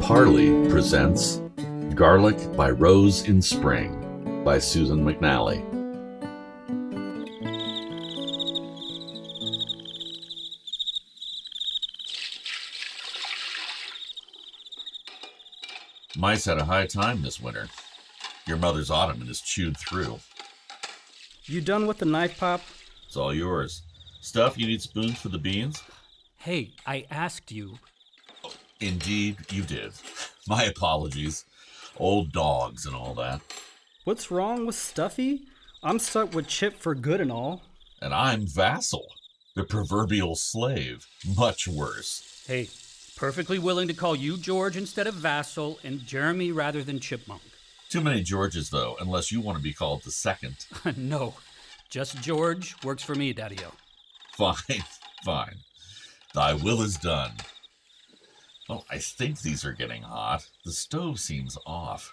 Parley presents Garlic by Rose in Spring by Susan McNally. Mice had a high time this winter. Your mother's ottoman is chewed through. You done with the knife, Pop? It's all yours. Stuff, you need spoons for the beans? Hey, I asked you. Indeed, you did. My apologies. Old dogs and all that. What's wrong with Stuffy? I'm stuck with Chip for good and all. And I'm Vassal, the proverbial slave. Much worse. Hey, perfectly willing to call you George instead of Vassal and Jeremy rather than Chipmunk. Too many Georges, though, unless you want to be called the second. No, just George works for me, Daddy-O. Fine, fine. Thy will is done. Well, I think these are getting hot. The stove seems off.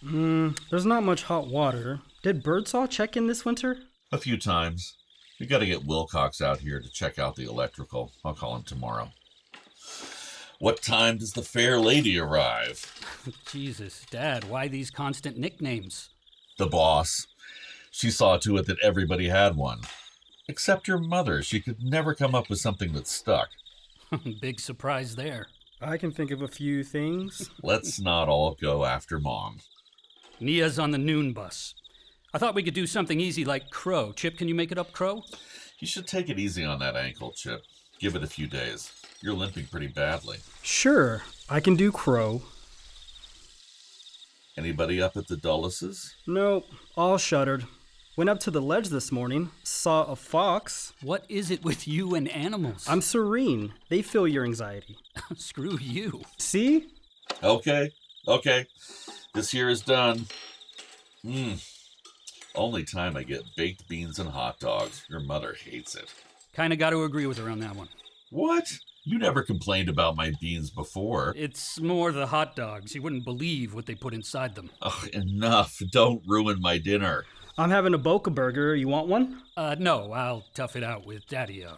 There's not much hot water. Did Birdsall check in this winter? A few times. We gotta get Wilcox out here to check out the electrical. I'll call him tomorrow. What time does the fair lady arrive? Jesus, Dad, why these constant nicknames? The boss. She saw to it that everybody had one. Except your mother. She could never come up with something that stuck. Big surprise there. I can think of a few things. Let's not all go after Mom. Nia's on the noon bus. I thought we could do something easy like Crow. Chip, can you make it up, Crow? You should take it easy on that ankle, Chip. Give it a few days. You're limping pretty badly. Sure, I can do Crow. Anybody up at the Dulleses? Nope, all shuttered. Went up to the ledge this morning, saw a fox. What is it with you and animals? I'm serene. They feel your anxiety. Screw you. See? Okay. This here is done. Only time I get baked beans and hot dogs. Your mother hates it. Kinda gotta agree with her on that one. What? You never complained about my beans before. It's more the hot dogs. You wouldn't believe what they put inside them. Ugh, enough. Don't ruin my dinner. I'm having a Boca burger. You want one? No, I'll tough it out with Daddy-O.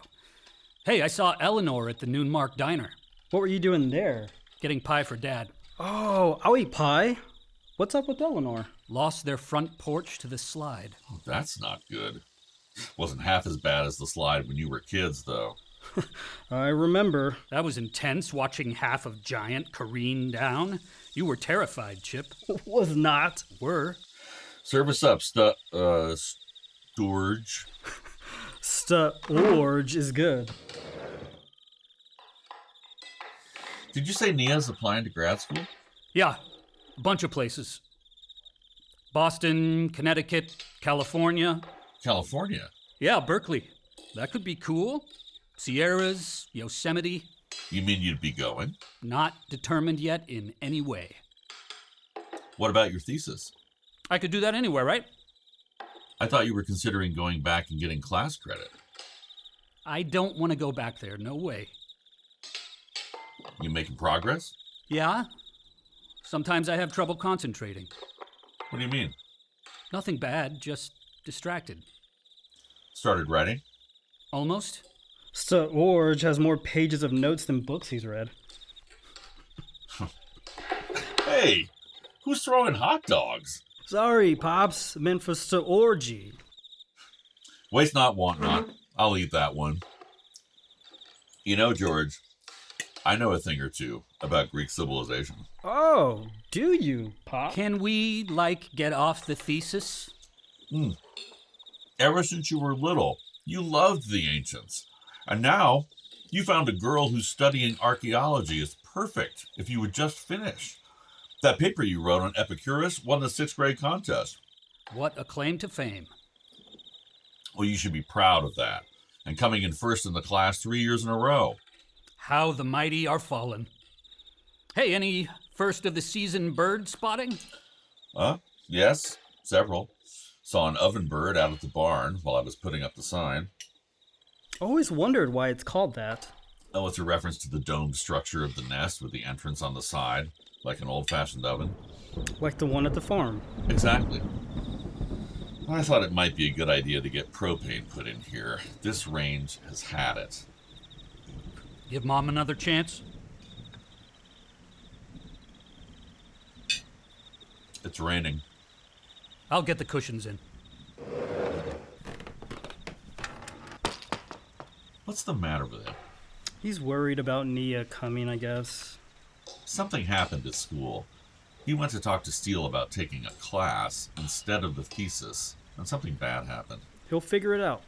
Hey, I saw Eleanor at the Noon Mark Diner. What were you doing there? Getting pie for Dad. Oh, I'll eat pie. What's up with Eleanor? Lost their front porch to the slide. Oh, that's not good. Wasn't half as bad as the slide when you were kids, though. I remember. That was intense, watching half of Giant careen down. You were terrified, Chip. Was not. Were. Service up, Sturge. Sturge is good. Did you say Nia's applying to grad school? Yeah, a bunch of places. Boston, Connecticut, California. California? Yeah, Berkeley. That could be cool. Sierras, Yosemite. You mean you'd be going? Not determined yet in any way. What about your thesis? I could do that anywhere, right? I thought you were considering going back and getting class credit. I don't want to go back there, no way. You making progress? Yeah? Sometimes I have trouble concentrating. What do you mean? Nothing bad, just distracted. Started writing? Almost. Sturge has more pages of notes than books he's read. Hey, who's throwing hot dogs? Sorry, Pops. Meant for Sturge. Waste not, want not. I'll eat that one. You know, George, I know a thing or two about Greek civilization. Oh, do you, Pop? Can we, get off the thesis? Ever since you were little, you loved the ancients. And now, you found a girl who's studying archaeology is perfect if you would just finish. That paper you wrote on Epicurus won the 6th grade contest. What a claim to fame. Well, you should be proud of that. And coming in first in the class 3 years in a row. How the mighty are fallen. Hey, any first of the season bird spotting? Yes, several. Saw an oven bird out at the barn while I was putting up the sign. Always wondered why it's called that. Oh, it's a reference to the domed structure of the nest with the entrance on the side, like an old-fashioned oven. Like the one at the farm. Exactly. I thought it might be a good idea to get propane put in here. This range has had it. Give Mom another chance? It's raining. I'll get the cushions in. What's the matter with him? He's worried about Nia coming, I guess. Something happened at school. He went to talk to Steele about taking a class instead of the thesis, and something bad happened. He'll figure it out.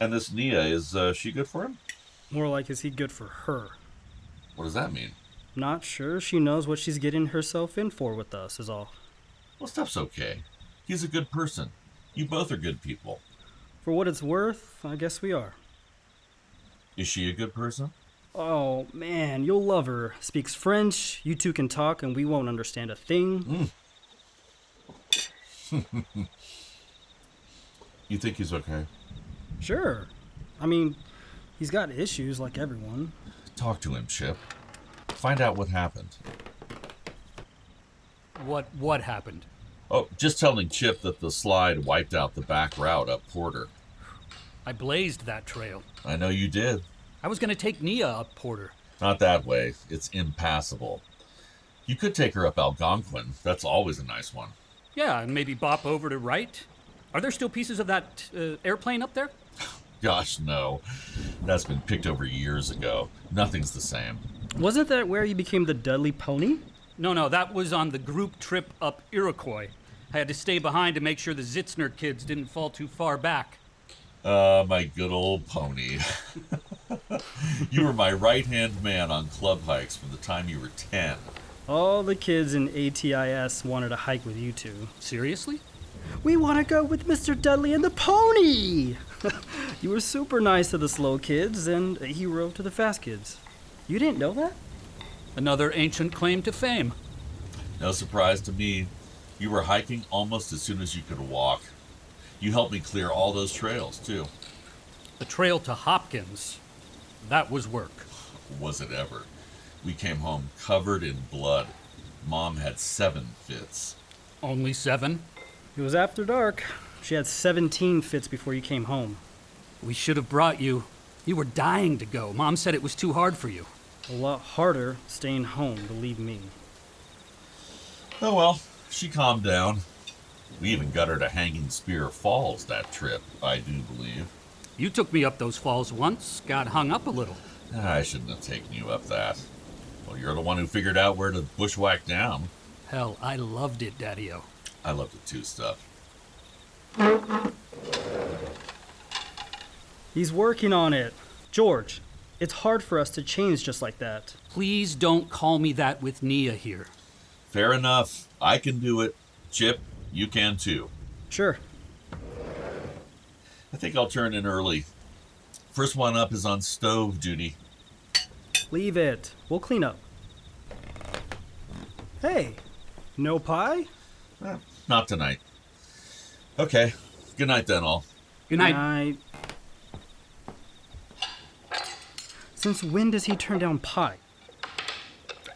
And this Nia, is she good for him? More like, is he good for her? What does that mean? Not sure she knows what she's getting herself in for with us, is all. Well, stuff's okay. He's a good person. You both are good people. For what it's worth, I guess we are. Is she a good person? Oh, man, you'll love her. Speaks French, you two can talk, and we won't understand a thing. You think he's okay? Sure. I mean, he's got issues like everyone. Talk to him, Chip. Find out what happened. What happened? Oh, just telling Chip that the slide wiped out the back route up Porter. I blazed that trail. I know you did. I was going to take Nia up Porter. Not that way. It's impassable. You could take her up Algonquin. That's always a nice one. Yeah, and maybe bop over to Wright. Are there still pieces of that airplane up there? Gosh, no. That's been picked over years ago. Nothing's the same. Wasn't that where you became the Dudley Pony? No, that was on the group trip up Iroquois. I had to stay behind to make sure the Zitzner kids didn't fall too far back. My good old pony. You were my right-hand man on club hikes from the time you were 10. All the kids in ATIS wanted to hike with you two. Seriously? We want to go with Mr. Dudley and the pony! You were super nice to the slow kids and a hero to the fast kids. You didn't know that? Another ancient claim to fame. No surprise to me. You were hiking almost as soon as you could walk. You helped me clear all those trails, too. The trail to Hopkins. That was work. Was it ever? We came home covered in blood. Mom had 7 fits. Only 7? It was after dark. She had 17 fits before you came home. We should have brought you. You were dying to go. Mom said it was too hard for you. A lot harder staying home, believe me. Oh well, she calmed down. We even got her to Hanging Spear Falls that trip, I do believe. You took me up those falls once, got hung up a little. I shouldn't have taken you up that. Well, you're the one who figured out where to bushwhack down. Hell, I loved it, Daddy-O. I loved it too, Stuff. He's working on it. George, it's hard for us to change just like that. Please don't call me that with Nia here. Fair enough. I can do it. Chip, you can too. Sure. I think I'll turn in early. First one up is on stove duty. Leave it. We'll clean up. Hey, no pie? Not tonight. Okay. Good night then, all. Good night. Since when does he turn down pie?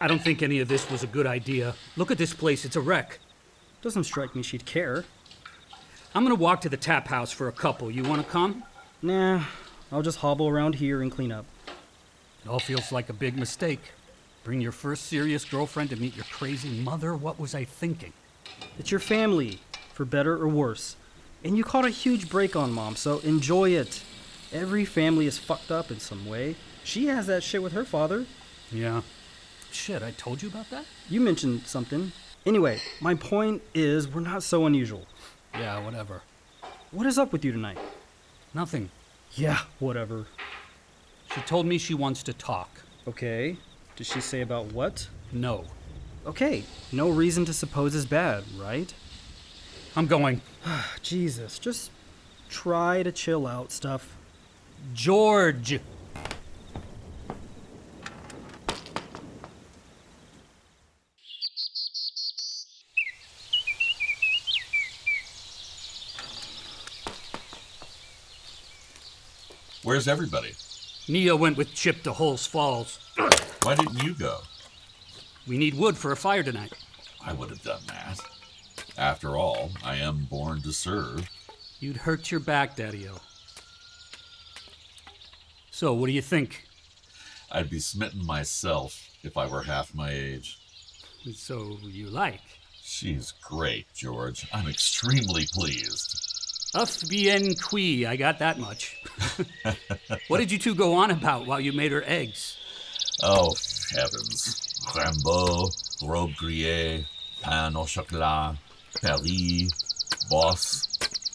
I don't think any of this was a good idea. Look at this place. It's a wreck. Doesn't strike me she'd care. I'm gonna walk to the tap house for a couple. You wanna come? Nah, I'll just hobble around here and clean up. It all feels like a big mistake. Bring your first serious girlfriend to meet your crazy mother? What was I thinking? It's your family, for better or worse. And you caught a huge break on Mom, so enjoy it. Every family is fucked up in some way. She has that shit with her father. Yeah. Shit, I told you about that? You mentioned something. Anyway, my point is we're not so unusual. Yeah, whatever. What is up with you tonight? Nothing. Yeah, whatever. She told me she wants to talk. Okay. Did she say about what? No. Okay, no reason to suppose is bad, right? I'm going. Jesus, just try to chill out, Stuff. George! Where's everybody? Nia went with Chip to Hulse Falls. Why didn't you go? We need wood for a fire tonight. I would have done that. After all, I am born to serve. You'd hurt your back, Daddy-O. So, what do you think? I'd be smitten myself if I were half my age. So you like? She's great, George. I'm extremely pleased. Uf bien qui, I got that much. What did you two go on about while you made her eggs? Oh, heavens. Rambo, robe grillée, pain au chocolat, Parley, boss.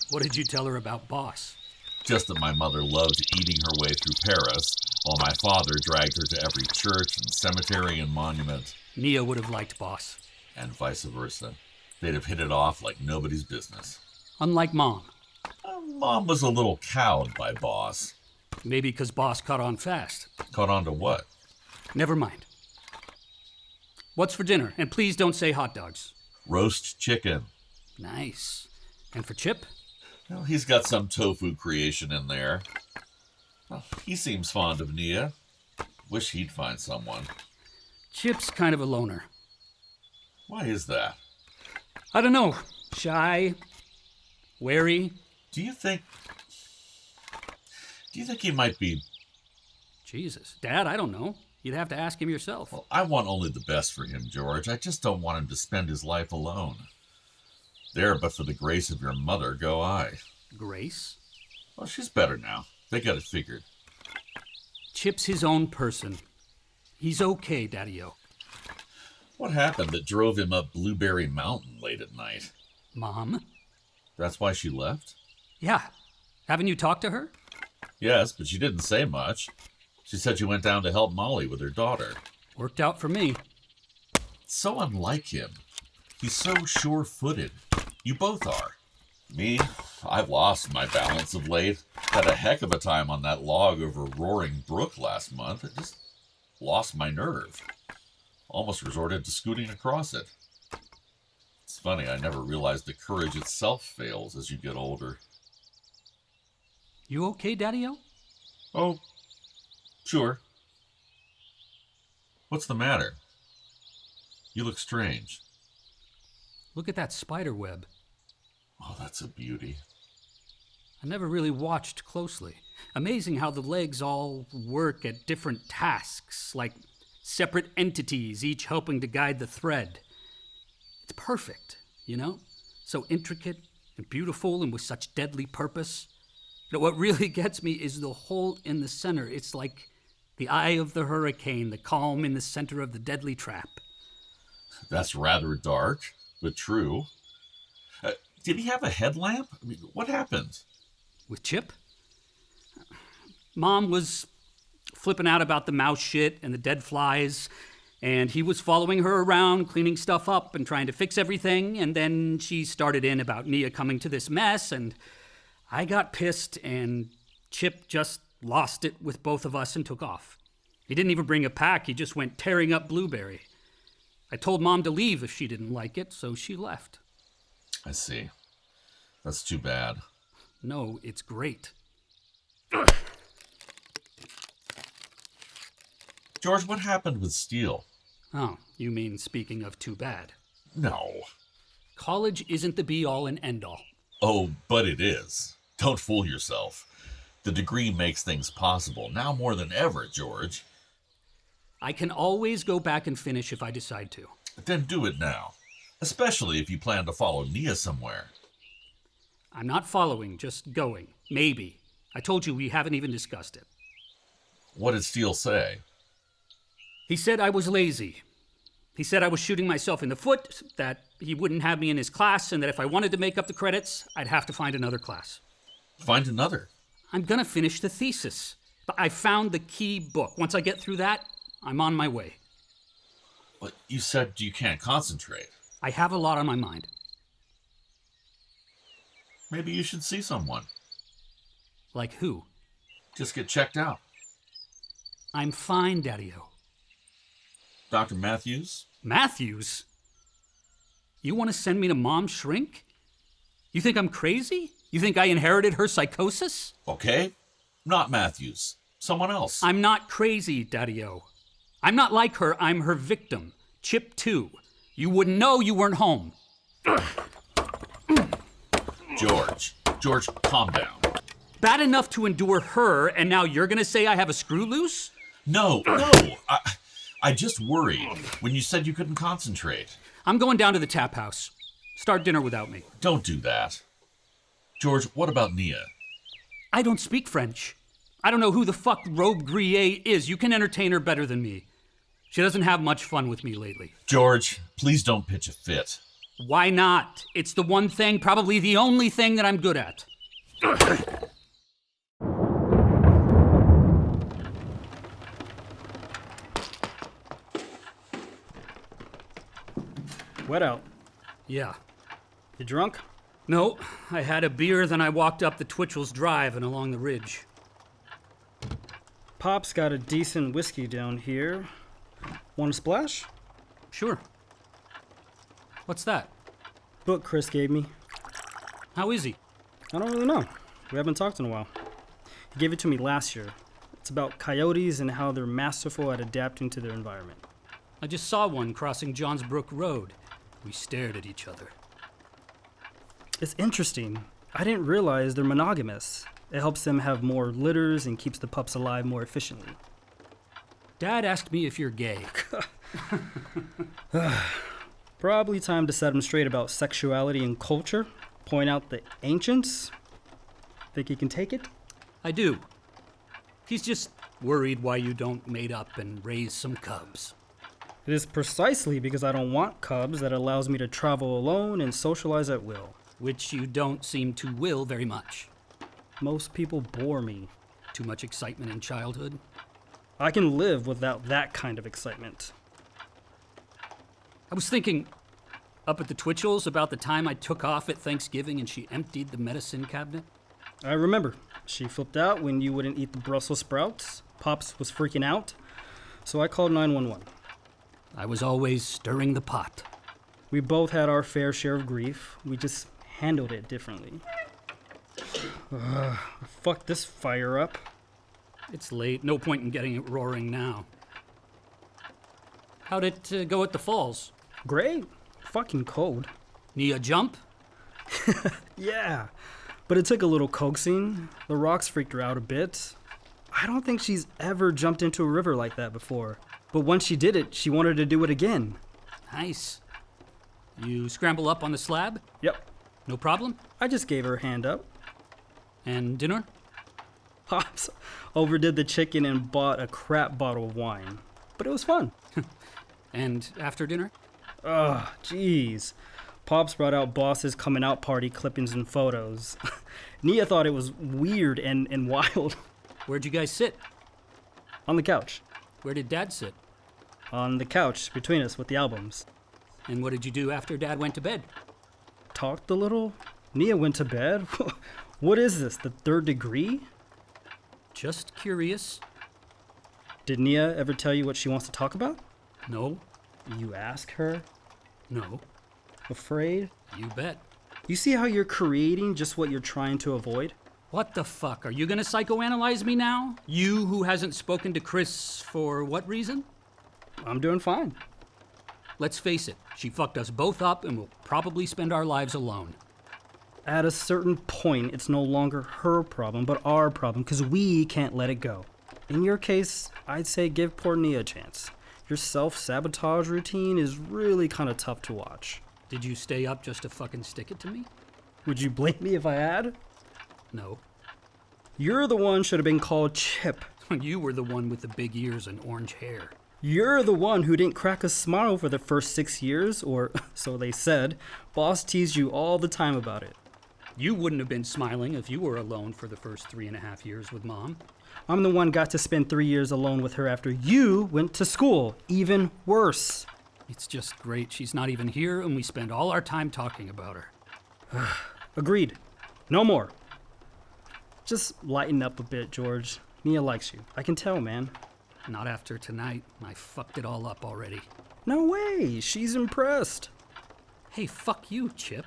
What did you tell her about Boss? Just that my mother loved eating her way through Paris, while my father dragged her to every church and cemetery and monument. Nia would have liked Boss. And vice versa. They'd have hit it off like nobody's business. Unlike Mom. Mom was a little cowed by Boss. Maybe because Boss caught on fast. Caught on to what? Never mind. What's for dinner? And please don't say hot dogs. Roast chicken. Nice. And for Chip? Well, he's got some tofu creation in there. Well, he seems fond of Nia. Wish he'd find someone. Chip's kind of a loner. Why is that? I don't know. Shy. Wary. Do you think he might be... Jesus. Dad, I don't know. You'd have to ask him yourself. Well, I want only the best for him, George. I just don't want him to spend his life alone. There, but for the grace of your mother, go I. Grace? Well, she's better now. They got it figured. Chip's his own person. He's okay, Daddy-O. What happened that drove him up Blueberry Mountain late at night? Mom? That's why she left? Yeah. Haven't you talked to her? Yes, but she didn't say much. She said she went down to help Molly with her daughter. Worked out for me. So unlike him. He's so sure-footed. You both are. Me, I've lost my balance of late. Had a heck of a time on that log over Roaring Brook last month. I just lost my nerve. Almost resorted to scooting across it. It's funny, I never realized that courage itself fails as you get older. You okay, Daddy-O? Oh, sure. What's the matter? You look strange. Look at that spider web. Oh, that's a beauty. I never really watched closely. Amazing how the legs all work at different tasks, like separate entities, each helping to guide the thread. It's perfect, you know? So intricate and beautiful and with such deadly purpose. You know, what really gets me is the hole in the center. It's like the eye of the hurricane, the calm in the center of the deadly trap. That's rather dark, but true. Did he have a headlamp? I mean, what happened? With Chip? Mom was flipping out about the mouse shit and the dead flies, and he was following her around, cleaning stuff up and trying to fix everything, and then she started in about Nia coming to this mess, and I got pissed, and Chip just lost it with both of us and took off. He didn't even bring a pack, he just went tearing up Blueberry. I told Mom to leave if she didn't like it, so she left. I see. That's too bad. No, it's great. George, what happened with Steele? Oh, you mean speaking of too bad. No. College isn't the be-all and end-all. Oh, but it is. Don't fool yourself. The degree makes things possible, now more than ever, George. I can always go back and finish if I decide to. Then do it now. Especially if you plan to follow Nia somewhere. I'm not following, just going. Maybe. I told you we haven't even discussed it. What did Steele say? He said I was lazy. He said I was shooting myself in the foot, that he wouldn't have me in his class, and that if I wanted to make up the credits, I'd have to find another class. Find another. I'm gonna finish the thesis. But I found the key book. Once I get through that, I'm on my way. But you said you can't concentrate. I have a lot on my mind. Maybe you should see someone. Like who? Just get checked out. I'm fine, Daddy-O. Dr. Matthews? Matthews? You want to send me to Mom's shrink? You think I'm crazy? You think I inherited her psychosis? Okay. Not Matthews. Someone else. I'm not crazy, Daddy-O. I'm not like her, I'm her victim. Chip too. You wouldn't know you weren't home. George, calm down. Bad enough to endure her, and now you're gonna say I have a screw loose? No. I just worried when you said you couldn't concentrate. I'm going down to the tap house. Start dinner without me. Don't do that. George, what about Nia? I don't speak French. I don't know who the fuck Robe Grille is. You can entertain her better than me. She doesn't have much fun with me lately. George, please don't pitch a fit. Why not? It's the one thing, probably the only thing that I'm good at. Wet out. Yeah. You drunk? No, I had a beer, then I walked up the Twitchell's Drive and along the ridge. Pop's got a decent whiskey down here. Want a splash? Sure. What's that? Book Chris gave me. How is he? I don't really know. We haven't talked in a while. He gave it to me last year. It's about coyotes and how they're masterful at adapting to their environment. I just saw one crossing Johnsbrook Road. We stared at each other. It's interesting. I didn't realize they're monogamous. It helps them have more litters and keeps the pups alive more efficiently. Dad asked me if you're gay. Probably time to set him straight about sexuality and culture. Point out the ancients. Think he can take it? I do. He's just worried why you don't mate up and raise some cubs. It is precisely because I don't want cubs that allows me to travel alone and socialize at will. Which you don't seem to will very much. Most people bore me. Too much excitement in childhood? I can live without that kind of excitement. I was thinking up at the Twitchells about the time I took off at Thanksgiving and she emptied the medicine cabinet. I remember. She flipped out when you wouldn't eat the Brussels sprouts. Pops was freaking out. So I called 911. I was always stirring the pot. We both had our fair share of grief. We just handled it differently. Fuck this fire up. It's late. No point in getting it roaring now. How'd it go at the falls? Great. Fucking cold. Nia jump? Yeah. But it took a little coaxing. The rocks freaked her out a bit. I don't think she's ever jumped into a river like that before. But once she did it, she wanted to do it again. Nice. You scramble up on the slab? Yep. No problem? I just gave her a hand up. And dinner? Pops overdid the chicken and bought a crap bottle of wine. But it was fun. And after dinner? Ugh, jeez. Pops brought out Boss's coming out party clippings and photos. Nia thought it was weird and wild. Where'd you guys sit? On the couch. Where did Dad sit? On the couch between us with the albums. And what did you do after Dad went to bed? Talked a little. Nia went to bed. What is this, the third degree? Just curious. Did Nia ever tell you what she wants to talk about? No. You ask her? No. Afraid? You bet. You see how you're creating just what you're trying to avoid? What the fuck? Are you gonna psychoanalyze me now? You who hasn't spoken to Chris for what reason? I'm doing fine. Let's face it, she fucked us both up and we'll probably spend our lives alone. At a certain point, it's no longer her problem, but our problem, because we can't let it go. In your case, I'd say give poor Nia a chance. Your self-sabotage routine is really kind of tough to watch. Did you stay up just to fucking stick it to me? Would you blame me if I had? No. You're the one should have been called Chip. You were the one with the big ears and orange hair. You're the one who didn't crack a smile for the first 6 years, or so they said. Boss teased you all the time about it. You wouldn't have been smiling if you were alone for the first 3.5 years with Mom. I'm the one got to spend 3 years alone with her after you went to school. Even worse. It's just great she's not even here and we spend all our time talking about her. Agreed. No more. Just lighten up a bit, George. Nia likes you. I can tell, man. Not after tonight. I fucked it all up already. No way. She's impressed. Hey, fuck you, Chip.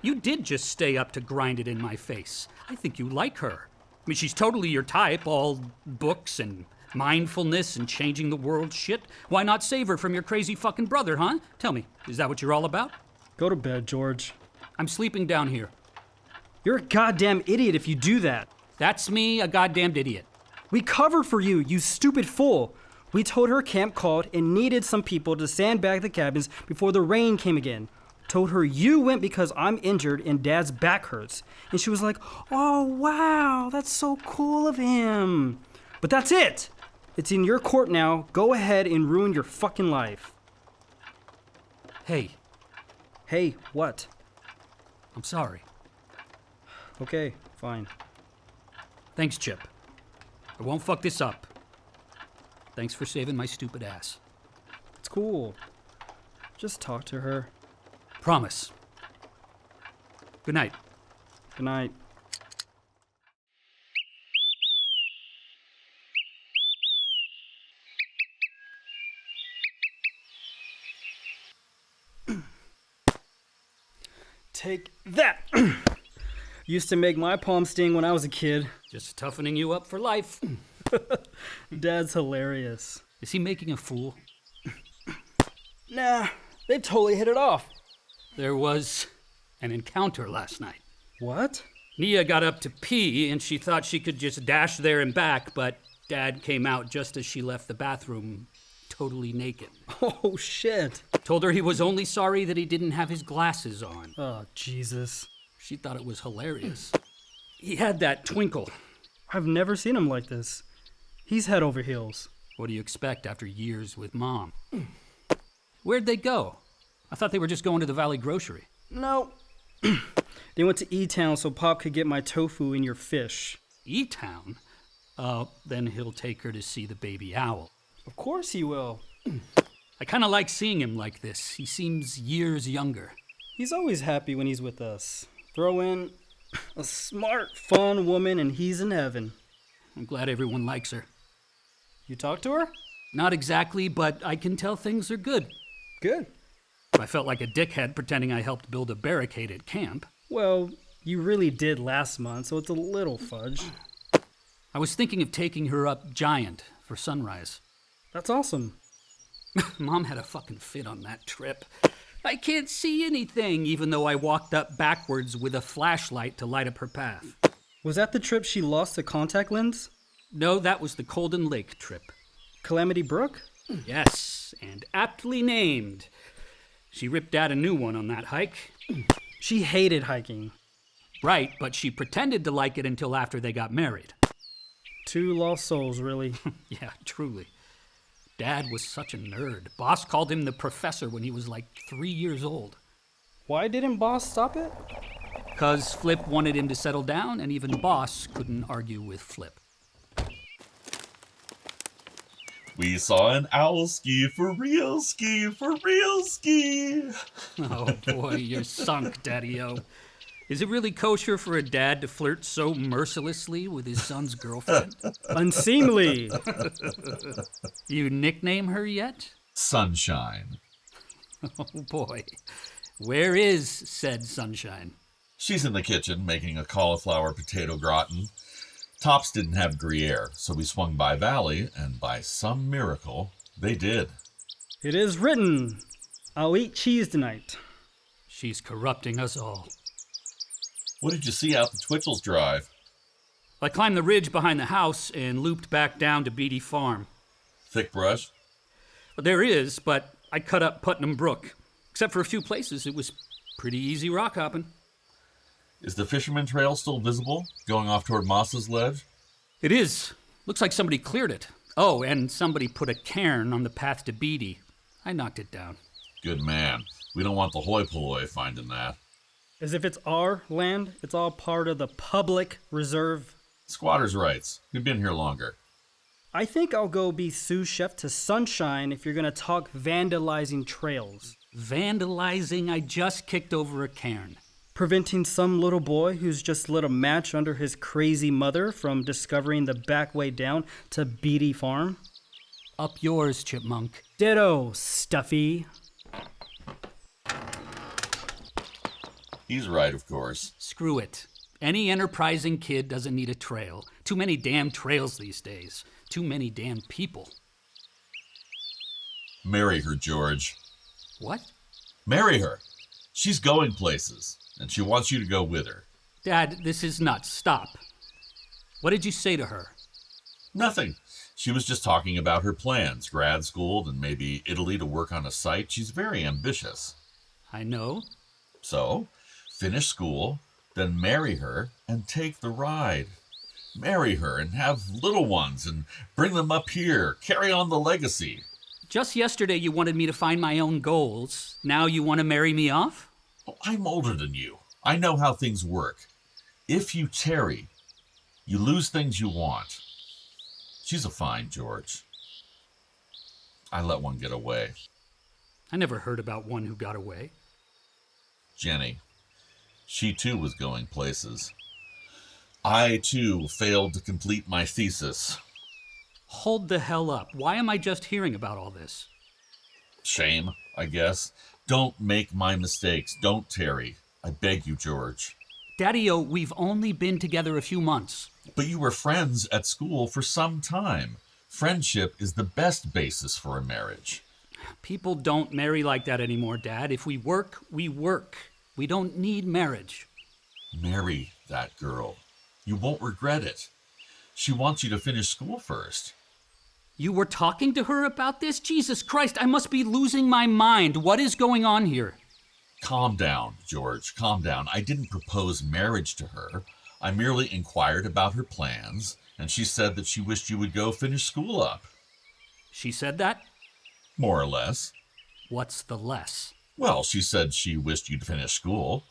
You did just stay up to grind it in my face. I think you like her. I mean, she's totally your type, all books and mindfulness and changing the world shit. Why not save her from your crazy fucking brother, huh? Tell me, is that what you're all about? Go to bed, George. I'm sleeping down here. You're a goddamn idiot if you do that. That's me, a goddamned idiot. We covered for you, you stupid fool. We told her camp called and needed some people to sandbag the cabins before the rain came again. Told her you went because I'm injured and Dad's back hurts. And she was like, oh, wow, that's so cool of him. But that's it. It's in your court now. Go ahead and ruin your fucking life. Hey, Hey, what? I'm sorry. Okay, fine. Thanks, Chip. I won't fuck this up. Thanks for saving my stupid ass. It's cool. Just talk to her. Promise. Good night. Good night. Take that! Used to make my palm sting when I was a kid. Just toughening you up for life. Dad's hilarious. Is he making a fool? Nah, they totally hit it off. There was an encounter last night. What? Nia got up to pee, and she thought she could just dash there and back, but Dad came out just as she left the bathroom, totally naked. Oh, shit. Told her he was only sorry that he didn't have his glasses on. Oh, Jesus. She thought it was hilarious. He had that twinkle. I've never seen him like this. He's head over heels. What do you expect after years with Mom? Where'd they go? I thought they were just going to the Valley Grocery. No. They went to E-Town so Pop could get my tofu and your fish. E-Town? Then he'll take her to see the baby owl. Of course he will. I kind of like seeing him like this. He seems years younger. He's always happy when he's with us. Throw in a smart, fun woman and he's in heaven. I'm glad everyone likes her. You talk to her? Not exactly, but I can tell things are good. Good. I felt like a dickhead pretending I helped build a barricade at camp. Well, you really did last month, so it's a little fudge. I was thinking of taking her up Giant for sunrise. That's awesome. Mom had a fucking fit on that trip. I can't see anything, even though I walked up backwards with a flashlight to light up her path. Was that the trip she lost the contact lens? No, that was the Colden Lake trip. Calamity Brook? Yes, and aptly named. She ripped Dad a new one on that hike. She hated hiking. Right, but she pretended to like it until after they got married. Two lost souls, really. Yeah, truly. Dad was such a nerd. Boss called him the professor when he was like 3 years old. Why didn't Boss stop it? 'Cause Flip wanted him to settle down, and even Boss couldn't argue with Flip. We saw an owl ski for real ski for real ski. Oh boy, you're sunk, Daddy-o. Is it really kosher for a dad to flirt so mercilessly with his son's girlfriend? Unseemly. You nickname her yet? Sunshine. Oh boy. Where is said Sunshine? She's in the kitchen making a cauliflower potato gratin. Tops didn't have Gruyere, so we swung by Valley, and by some miracle, they did. It is written. I'll eat cheese tonight. She's corrupting us all. What did you see out the Twitchell's Drive? I climbed the ridge behind the house and looped back down to Beatty Farm. Thick brush? There is, but I cut up Putnam Brook. Except for a few places, it was pretty easy rock hopping. Is the Fisherman Trail still visible, going off toward Moss's Ledge? It is. Looks like somebody cleared it. Oh, and somebody put a cairn on the path to Beatty. I knocked it down. Good man. We don't want the hoi polloi finding that. As if it's our land, it's all part of the public reserve. Squatters' rights. We've been here longer. I think I'll go be sous chef to Sunshine if you're gonna talk vandalizing trails. Vandalizing? I just kicked over a cairn. Preventing some little boy who's just lit a match under his crazy mother from discovering the back way down to Beatty Farm. Up yours, Chipmunk. Ditto, Stuffy. He's right, of course. Screw it. Any enterprising kid doesn't need a trail. Too many damn trails these days. Too many damn people. Marry her, George. What? Marry her. She's going places, and she wants you to go with her. Dad, this is nuts. Stop. What did you say to her? Nothing. She was just talking about her plans, grad school and maybe Italy to work on a site. She's very ambitious. I know. So, finish school, then marry her and take the ride. Marry her and have little ones and bring them up here. Carry on the legacy. Just yesterday you wanted me to find my own goals. Now you want to marry me off? Oh, I'm older than you. I know how things work. If you tarry, you lose things you want. She's a fine George. I let one get away. I never heard about one who got away. Jenny. She too was going places. I too failed to complete my thesis. Hold the hell up. Why am I just hearing about all this? Shame, I guess. Don't make my mistakes. Don't tarry. I beg you, George. Daddy-o, we've only been together a few months. But you were friends at school for some time. Friendship is the best basis for a marriage. People don't marry like that anymore, Dad. If we work, we work. We don't need marriage. Marry that girl. You won't regret it. She wants you to finish school first. You were talking to her about this? Jesus Christ, I must be losing my mind. What is going on here? Calm down, George. Calm down. I didn't propose marriage to her. I merely inquired about her plans, and she said that she wished you would go finish school up. She said that? More or less. What's the less? Well, she said she wished you to finish school.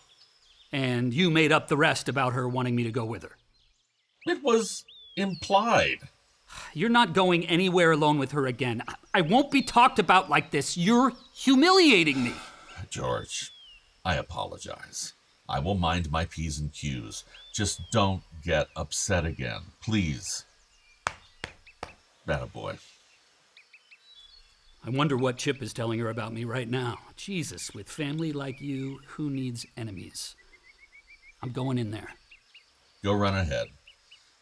And you made up the rest about her wanting me to go with her. It was implied. You're not going anywhere alone with her again. I won't be talked about like this. You're humiliating me. George, I apologize. I will mind my P's and Q's. Just don't get upset again, please. Attaboy. I wonder what Chip is telling her about me right now. Jesus, with family like you, who needs enemies? I'm going in there. Go run ahead.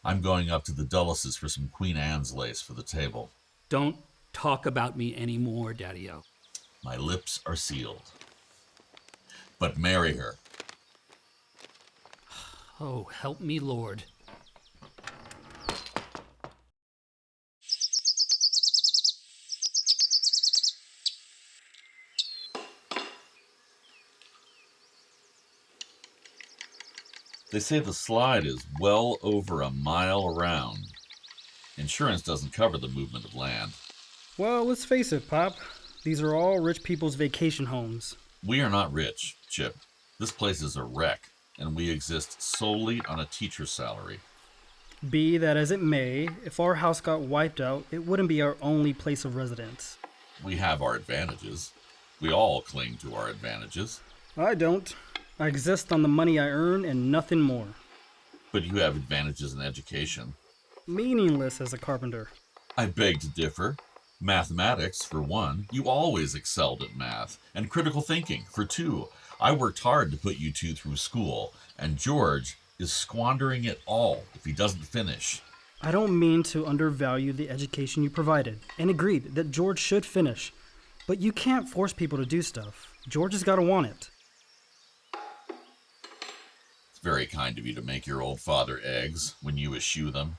I'm going up to the Dulleses for some Queen Anne's lace for the table. Don't talk about me anymore, Daddy-o. My lips are sealed. But marry her. Oh, help me, Lord. They say the slide is well over a mile around. Insurance doesn't cover the movement of land. Well, let's face it, Pop. These are all rich people's vacation homes. We are not rich, Chip. This place is a wreck, and we exist solely on a teacher's salary. Be that as it may, if our house got wiped out, it wouldn't be our only place of residence. We have our advantages. We all cling to our advantages. I don't. I exist on the money I earn and nothing more. But you have advantages in education. Meaningless as a carpenter. I beg to differ. Mathematics, for one. You always excelled at math. And critical thinking, for two. I worked hard to put you two through school, and George is squandering it all if he doesn't finish. I don't mean to undervalue the education you provided, and agreed that George should finish. But you can't force people to do stuff. George has got to want it. It's very kind of you to make your old father eggs when you eschew them.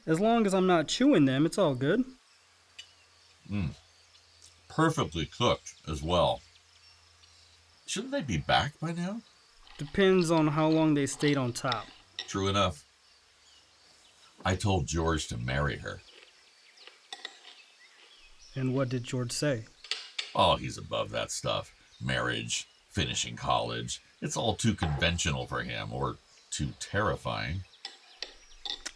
As long as I'm not chewing them, it's all good. Perfectly cooked as well. Shouldn't they be back by now? Depends on how long they stayed on top. True enough. I told George to marry her. And what did George say? Oh, he's above that stuff. Marriage, finishing college. It's all too conventional for him, or too terrifying.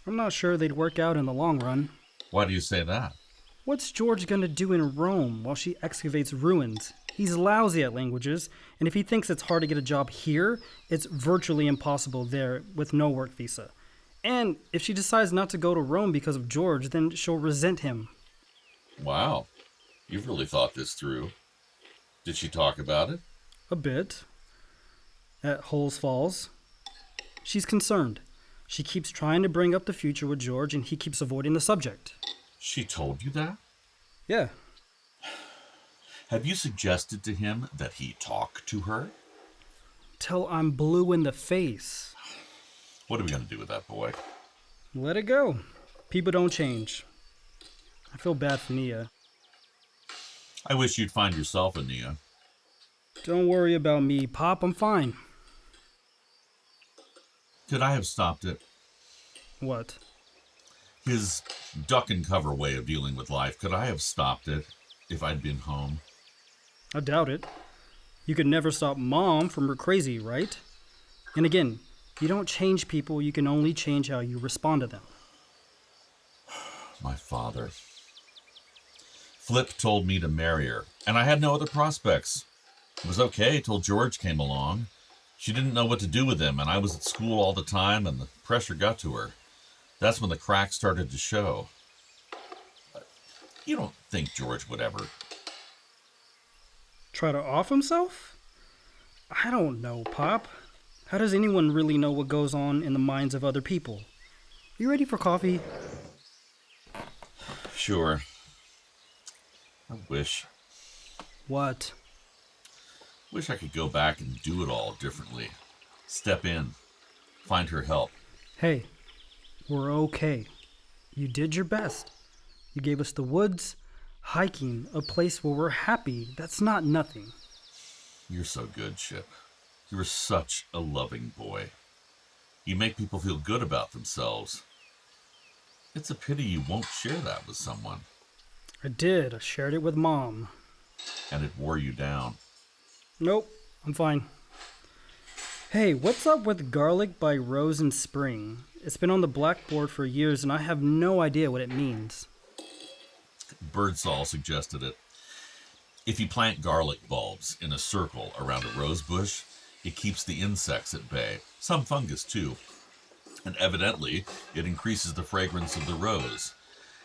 I'm not sure they'd work out in the long run. Why do you say that? What's George gonna do in Rome while she excavates ruins? He's lousy at languages, and if he thinks it's hard to get a job here, it's virtually impossible there with no work visa. And if she decides not to go to Rome because of George, then she'll resent him. Wow. You've really thought this through. Did she talk about it? A bit. At Holes Falls. She's concerned. She keeps trying to bring up the future with George, and he keeps avoiding the subject. She told you that? Yeah. Have you suggested to him that he talk to her? Till I'm blue in the face. What are we going to do with that boy? Let it go. People don't change. I feel bad for Nia. I wish you'd find yourself a Nia. Don't worry about me, Pop. I'm fine. Could I have stopped it? What? His duck and cover way of dealing with life, could I have stopped it if I'd been home? I doubt it. You could never stop Mom from her crazy, right? And again, you don't change people, you can only change how you respond to them. My father. Flip told me to marry her, and I had no other prospects. It was okay till George came along. She didn't know what to do with him, and I was at school all the time, and the pressure got to her. That's when the cracks started to show. You don't think George would ever... Try to off himself? I don't know, Pop. How does anyone really know what goes on in the minds of other people? You ready for coffee? Sure. I wish. What? Wish I could go back and do it all differently. Step in. Find her help. Hey, we're okay. You did your best. You gave us the woods, hiking, a place where we're happy. That's not nothing. You're so good, Chip. You're such a loving boy. You make people feel good about themselves. It's a pity you won't share that with someone. I did. I shared it with Mom. And it wore you down. Nope, I'm fine. Hey, what's up with Garlic by Rose and Spring? It's been on the blackboard for years and I have no idea what it means. Birdsall suggested it. If you plant garlic bulbs in a circle around a rose bush, it keeps the insects at bay. Some fungus, too. And evidently, it increases the fragrance of the rose.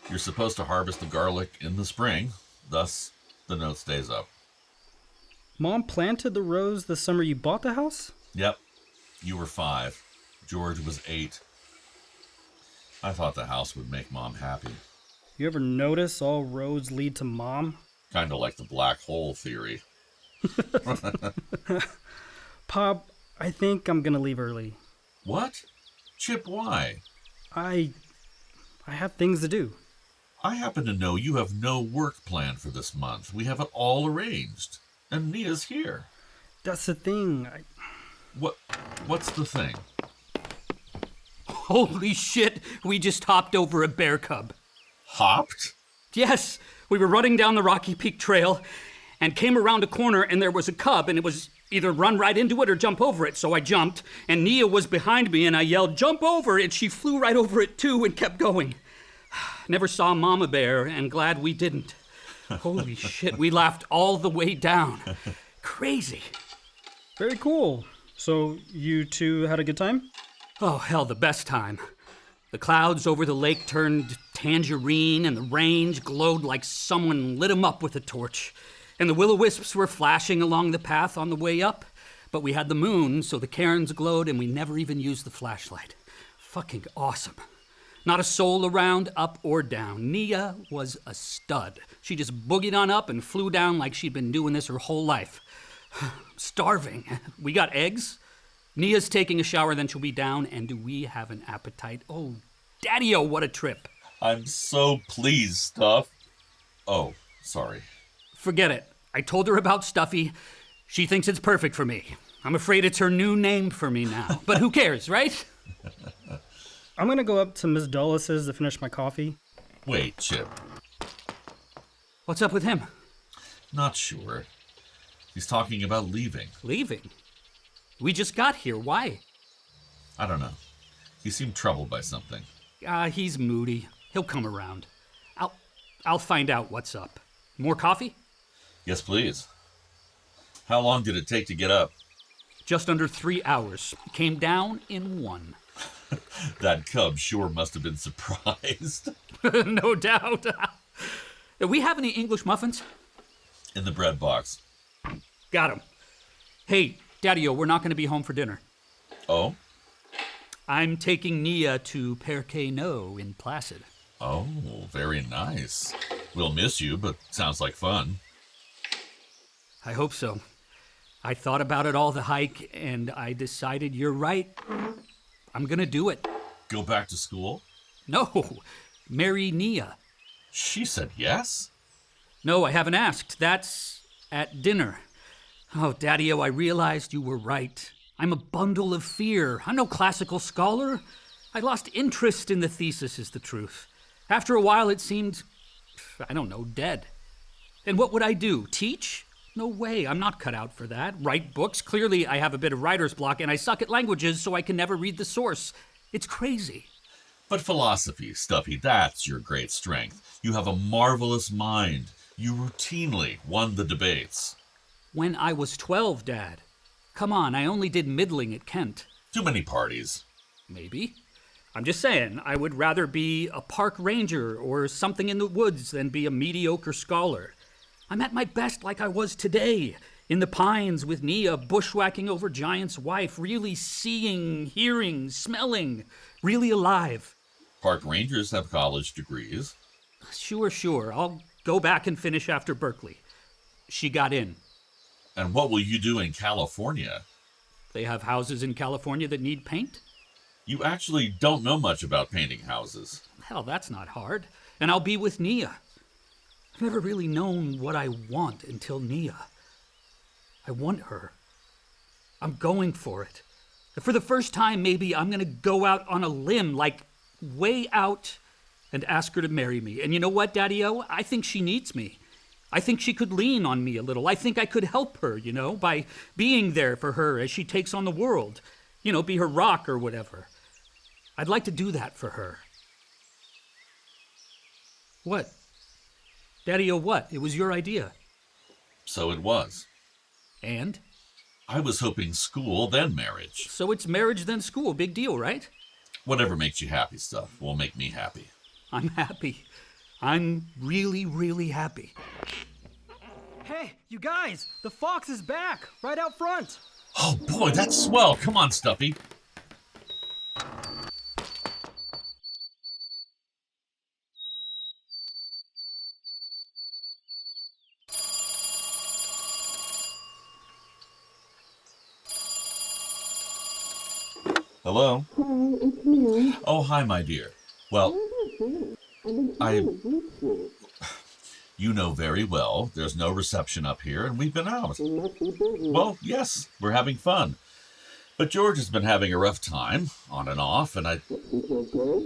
You're supposed to harvest the garlic in the spring, thus the note stays up. Mom planted the rose the summer you bought the house? Yep. You were 5. George was 8. I thought the house would make Mom happy. You ever notice all roads lead to Mom? Kind of like the black hole theory. Pop, I think I'm gonna leave early. What? Chip, why? I have things to do. I happen to know you have no work planned for this month. We have it all arranged. And Nia's here. That's the thing. What's the thing? Holy shit, we just hopped over a bear cub. Hopped? Yes, we were running down the Rocky Peak Trail and came around a corner and there was a cub and it was either run right into it or jump over it. So I jumped and Nia was behind me and I yelled, "Jump over!" and she flew right over it too and kept going. Never saw Mama Bear and glad we didn't. Holy shit, we laughed all the way down. Crazy. Very cool. So you two had a good time? Oh, hell, the best time. The clouds over the lake turned tangerine, and the range glowed like someone lit 'em up with a torch. And the will-o-wisps were flashing along the path on the way up. But we had the moon, so the cairns glowed, and we never even used the flashlight. Fucking awesome. Not a soul around, up or down. Nia was a stud. She just boogied on up and flew down like she'd been doing this her whole life. Starving. We got eggs. Nia's taking a shower, then she'll be down, and do we have an appetite? Oh, daddy-o, what a trip. I'm so pleased, Stuff. Oh, sorry. Forget it. I told her about Stuffy. She thinks it's perfect for me. I'm afraid it's her new name for me now. But who cares, right? I'm gonna go up to Miss Dullis's to finish my coffee. Wait, Chip. What's up with him? Not sure. He's talking about leaving. Leaving? We just got here. Why? I don't know. He seemed troubled by something. He's moody. He'll come around. I'll find out what's up. More coffee? Yes, please. How long did it take to get up? Just under 3 hours. Came down in 1. That cub sure must have been surprised. No doubt. Do we have any English muffins? In the bread box. Got 'em. Hey, Daddy-o, we're not going to be home for dinner. Oh? I'm taking Nia to Perqueno in Placid. Oh, very nice. We'll miss you, but sounds like fun. I hope so. I thought about it all the hike, and I decided you're right. I'm going to do it. Go back to school? No, marry Nia. She said yes? No, I haven't asked. That's at dinner. Oh, Daddy-o, I realized you were right. I'm a bundle of fear. I'm no classical scholar. I lost interest in the thesis, is the truth. After a while, it seemed, I don't know, dead. And what would I do? Teach? No way, I'm not cut out for that. Write books? Clearly, I have a bit of writer's block, and I suck at languages, so I can never read the source. It's crazy. But philosophy, Stuffy, that's your great strength. You have a marvelous mind. You routinely won the debates. When I was 12, Dad. Come on, I only did middling at Kent. Too many parties. Maybe. I'm just saying, I would rather be a park ranger or something in the woods than be a mediocre scholar. I'm at my best like I was today, in the pines with Nia, bushwhacking over Giant's wife, really seeing, hearing, smelling, really alive. Park rangers have college degrees. Sure. I'll go back and finish after Berkeley. She got in. And what will you do in California? They have houses in California that need paint? You actually don't know much about painting houses. Hell, that's not hard. And I'll be with Nia. I've never really known what I want until Nia. I want her. I'm going for it. For the first time, maybe I'm going to go out on a limb, like way out, and ask her to marry me. And you know what, Daddy-o? I think she needs me. I think she could lean on me a little. I think I could help her, by being there for her as she takes on the world. Be her rock or whatever. I'd like to do that for her. What? Daddy-o, what? It was your idea. So it was. And? I was hoping school, then marriage. So it's marriage, then school. Big deal, right? Whatever makes you happy, Stuff, will make me happy. I'm happy. I'm really, really happy. Hey, you guys! The fox is back! Right out front! Oh boy, that's swell. Come on, Stuffy. Hello? Hi, it's me. Oh, hi, my dear. Well, you know very well there's no reception up here, and we've been out. Well, yes, we're having fun. But George has been having a rough time, on and off, and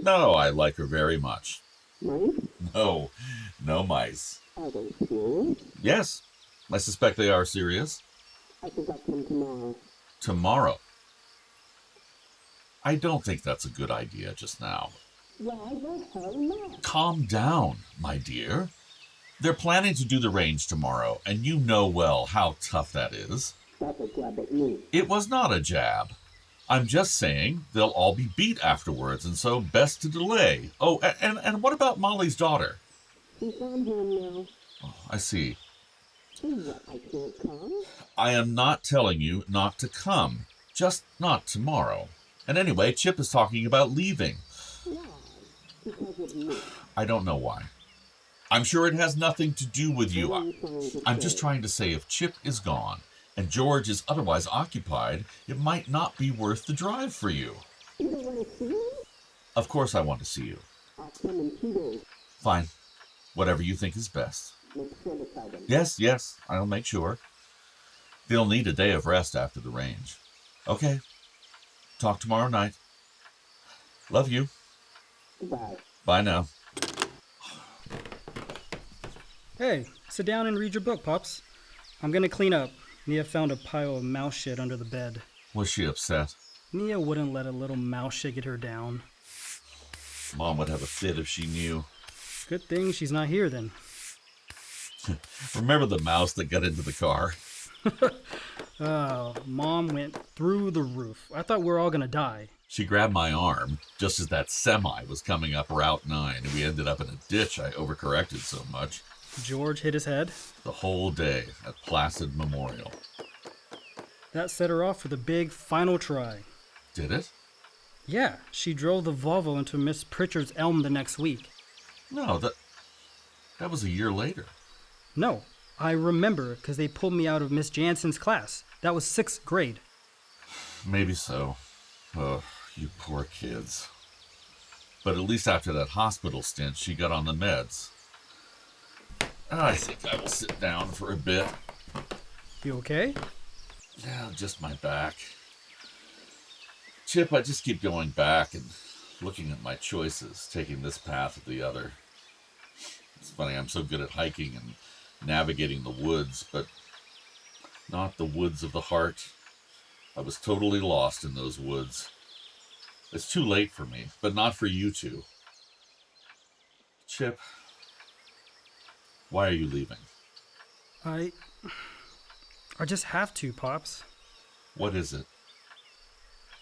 No, I like her very much. Mice? No mice. Are they serious? Yes, I suspect they are serious. I think I'll come tomorrow. Tomorrow. I don't think that's a good idea just now. Why the hell not? Calm down, my dear. They're planning to do the range tomorrow, and you know well how tough that is. That's a jab at me. It was not a jab. I'm just saying they'll all be beat afterwards, and so best to delay. Oh, and what about Molly's daughter? She's gone home now. Oh, I see. So what, I can't come? I am not telling you not to come, just not tomorrow. And anyway, Chip is talking about leaving. Why? Because of me. I don't know why. I'm sure it has nothing to do with you. What are you trying to I'm say? just trying to say if Chip is gone and George is otherwise occupied, it might not be worth the drive for you. You don't want to see me? Of course I want to see you. I'll come in 2 days. Fine. Whatever you think is best. Make sure to tell them. Yes, I'll make sure. They'll need a day of rest after the range. Okay. Talk tomorrow night. Love you. Bye. Bye now. Hey, sit down and read your book, Pops. I'm gonna clean up. Nia found a pile of mouse shit under the bed. Was she upset? Nia wouldn't let a little mouse shit get her down. Mom would have a fit if she knew. Good thing she's not here then. Remember the mouse that got into the car? Oh, Mom went through the roof. I thought we were all gonna die. She grabbed my arm just as that semi was coming up Route 9, and we ended up in a ditch. I overcorrected so much. George hit his head. The whole day at Placid Memorial. That set her off for the big final try. Did it? Yeah, she drove the Volvo into Miss Pritchard's elm the next week. No, that was a year later. No, I remember because they pulled me out of Miss Jansen's class. That was 6th grade. Maybe so. Oh, you poor kids. But at least after that hospital stint, she got on the meds. I think I will sit down for a bit. You okay? Yeah, just my back. Chip, I just keep going back and looking at my choices, taking this path or the other. It's funny, I'm so good at hiking and navigating the woods, but not the woods of the heart. I was totally lost in those woods. It's too late for me, but not for you two. Chip, why are you leaving? I just have to, Pops. What is it?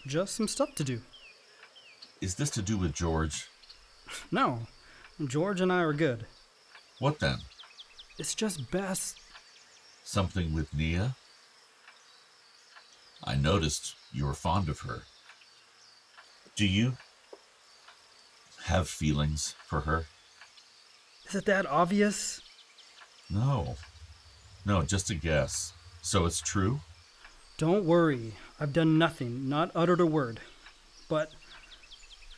Just some stuff to do. Is this to do with George? No, George and I are good. What then? It's just best. Something with Nia? I noticed you were fond of her. Do you have feelings for her? Is it that obvious? No. No, just a guess. So it's true? Don't worry. I've done nothing, not uttered a word. But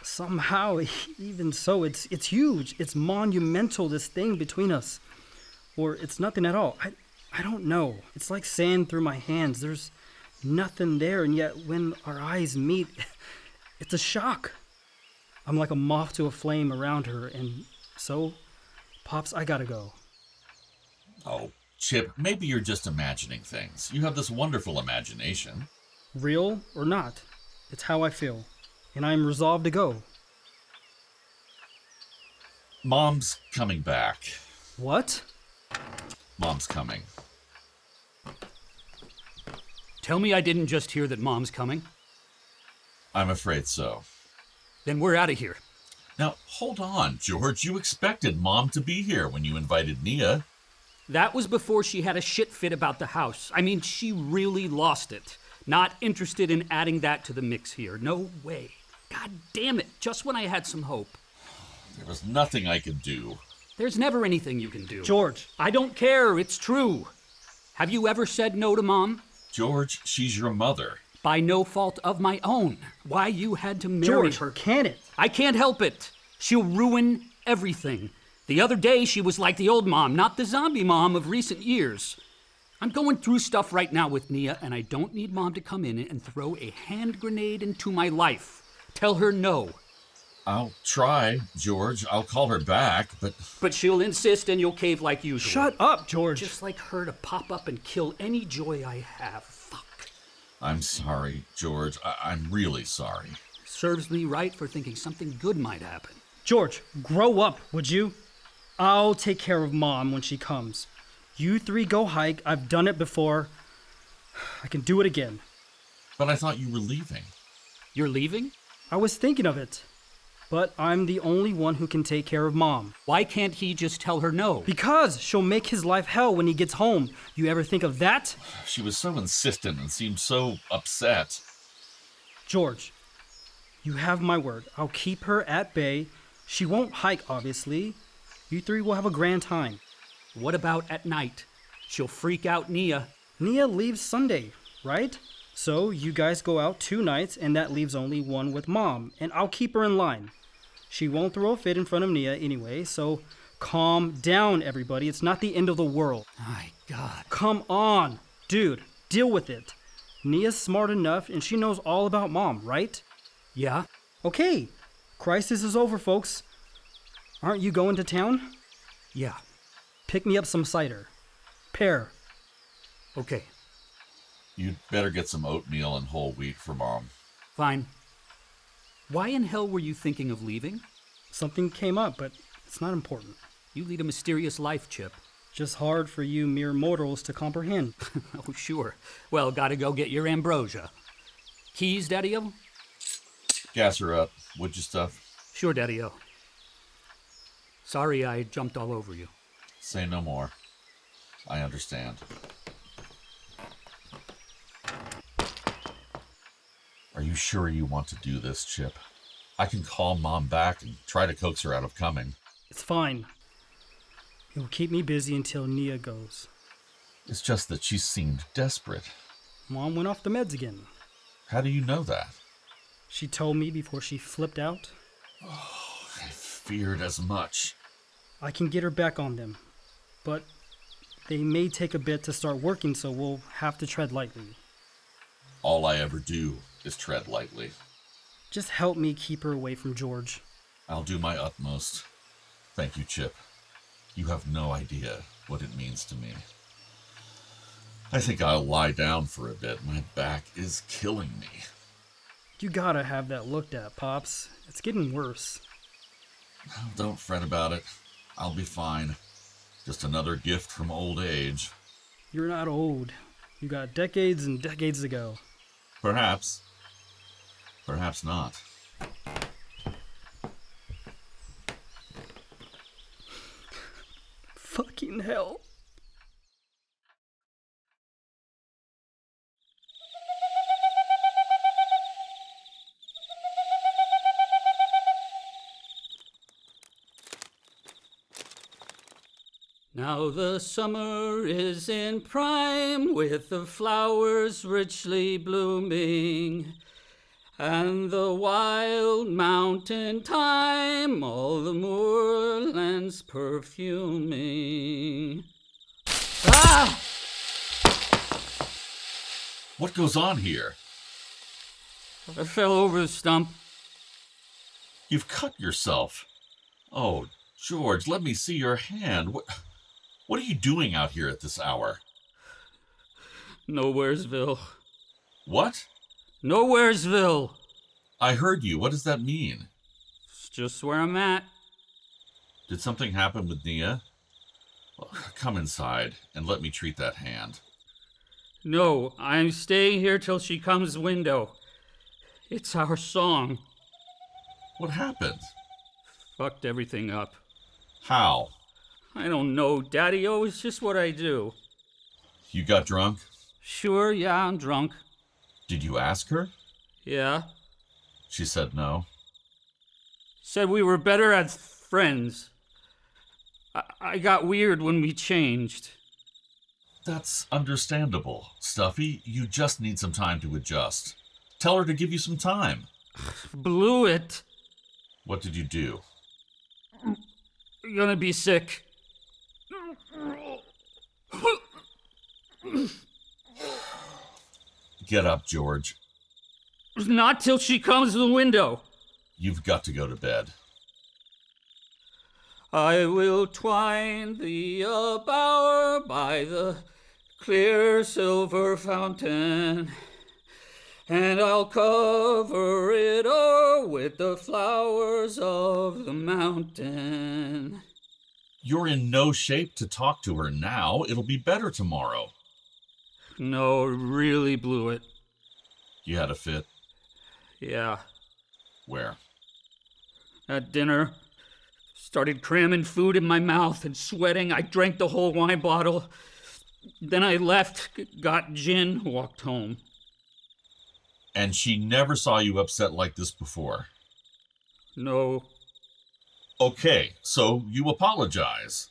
somehow, even so, it's huge. It's monumental, this thing between us. Or it's nothing at all. I don't know. It's like sand through my hands. There's nothing there, and yet when our eyes meet, it's a shock. I'm like a moth to a flame around her, and so, Pops, I gotta go. Oh, Chip, maybe you're just imagining things. You have this wonderful imagination. Real or not, it's how I feel, and I'm resolved to go. Mom's coming back. What? Mom's coming. Tell me I didn't just hear that Mom's coming. I'm afraid so. Then we're out of here. Now, hold on, George. You expected Mom to be here when you invited Nia. That was before she had a shit fit about the house. I mean, she really lost it. Not interested in adding that to the mix here. No way. God damn it. Just when I had some hope. There was nothing I could do. There's never anything you can do. George. I don't care. It's true. Have you ever said no to Mom? George, she's your mother. By no fault of my own. Why you had to marry George, her. can it? I can't help it. She'll ruin everything. The other day, she was like the old Mom, not the zombie Mom of recent years. I'm going through stuff right now with Nia, and I don't need Mom to come in and throw a hand grenade into my life. Tell her no. I'll try, George. I'll call her back, but... But she'll insist and you'll cave like usual. Shut up, George. Just like her to pop up and kill any joy I have. Fuck. I'm sorry, George. I'm really sorry. Serves me right for thinking something good might happen. George, grow up, would you? I'll take care of Mom when she comes. You three go hike. I've done it before. I can do it again. But I thought you were leaving. You're leaving? I was thinking of it. But I'm the only one who can take care of Mom. Why can't he just tell her no? Because she'll make his life hell when he gets home. You ever think of that? She was so insistent and seemed so upset. George, you have my word. I'll keep her at bay. She won't hike, obviously. You three will have a grand time. What about at night? She'll freak out Nia. Nia leaves Sunday, right? So you guys go out 2 nights, and that leaves only one with Mom, and I'll keep her in line. She won't throw a fit in front of Nia anyway, so calm down, everybody. It's not the end of the world. My God. Come on, dude, deal with it. Nia's smart enough, and she knows all about Mom, right? Yeah? Okay, crisis is over, folks. Aren't you going to town? Yeah. Pick me up some cider. Pear. Okay. You'd better get some oatmeal and whole wheat for Mom. Fine. Why in hell were you thinking of leaving? Something came up, but it's not important. You lead a mysterious life, Chip. Just hard for you mere mortals to comprehend. Oh, sure. Well, gotta go get your ambrosia. Keys, Daddy-O? Gas her up, would you, stuff? Sure, Daddy-O. Sorry I jumped all over you. Say no more. I understand. Are you sure you want to do this, Chip? I can call Mom back and try to coax her out of coming. It's fine. It will keep me busy until Nia goes. It's just that she seemed desperate. Mom went off the meds again. How do you know that? She told me before she flipped out. Oh, I feared as much. I can get her back on them. but they may take a bit to start working, so we'll have to tread lightly. All I ever do is tread lightly. Just help me keep her away from George. I'll do my utmost. Thank you, Chip. You have no idea what it means to me. I think I'll lie down for a bit. My back is killing me. You gotta have that looked at, Pops. It's getting worse. Don't fret about it. I'll be fine. Just another gift from old age. You're not old. You got decades and decades to go. Perhaps. Perhaps not. Fucking hell. Now the summer is in prime, with the flowers richly blooming, and the wild mountain thyme all the moorlands perfuming. Ah! What goes on here? I fell over the stump. You've cut yourself. Oh, George, let me see your hand. What are you doing out here at this hour? Nowheresville. What? Nowheresville. I heard you. What does that mean? It's just where I'm at. Did something happen with Nia? Well, come inside and let me treat that hand. No, I'm staying here till she comes window. It's our song. What happened? Fucked everything up. How? I don't know, Daddy-o. It's just what I do. You got drunk? Sure, yeah, I'm drunk. Did you ask her? Yeah. She said no. Said we were better as friends. I got weird when we changed. That's understandable, Stuffy. You just need some time to adjust. Tell her to give you some time. Blew it. What did you do? You're gonna be sick. Get up, George. Not till she comes to the window. You've got to go to bed. I will twine thee a bower by the clear silver fountain, and I'll cover it o'er with the flowers of the mountain. You're in no shape to talk to her now. It'll be better tomorrow. No, really blew it. You had a fit? Yeah. Where? At dinner. Started cramming food in my mouth and sweating. I drank the whole wine bottle. Then I left, got gin, walked home. And she never saw you upset like this before? No. Okay, so you apologize.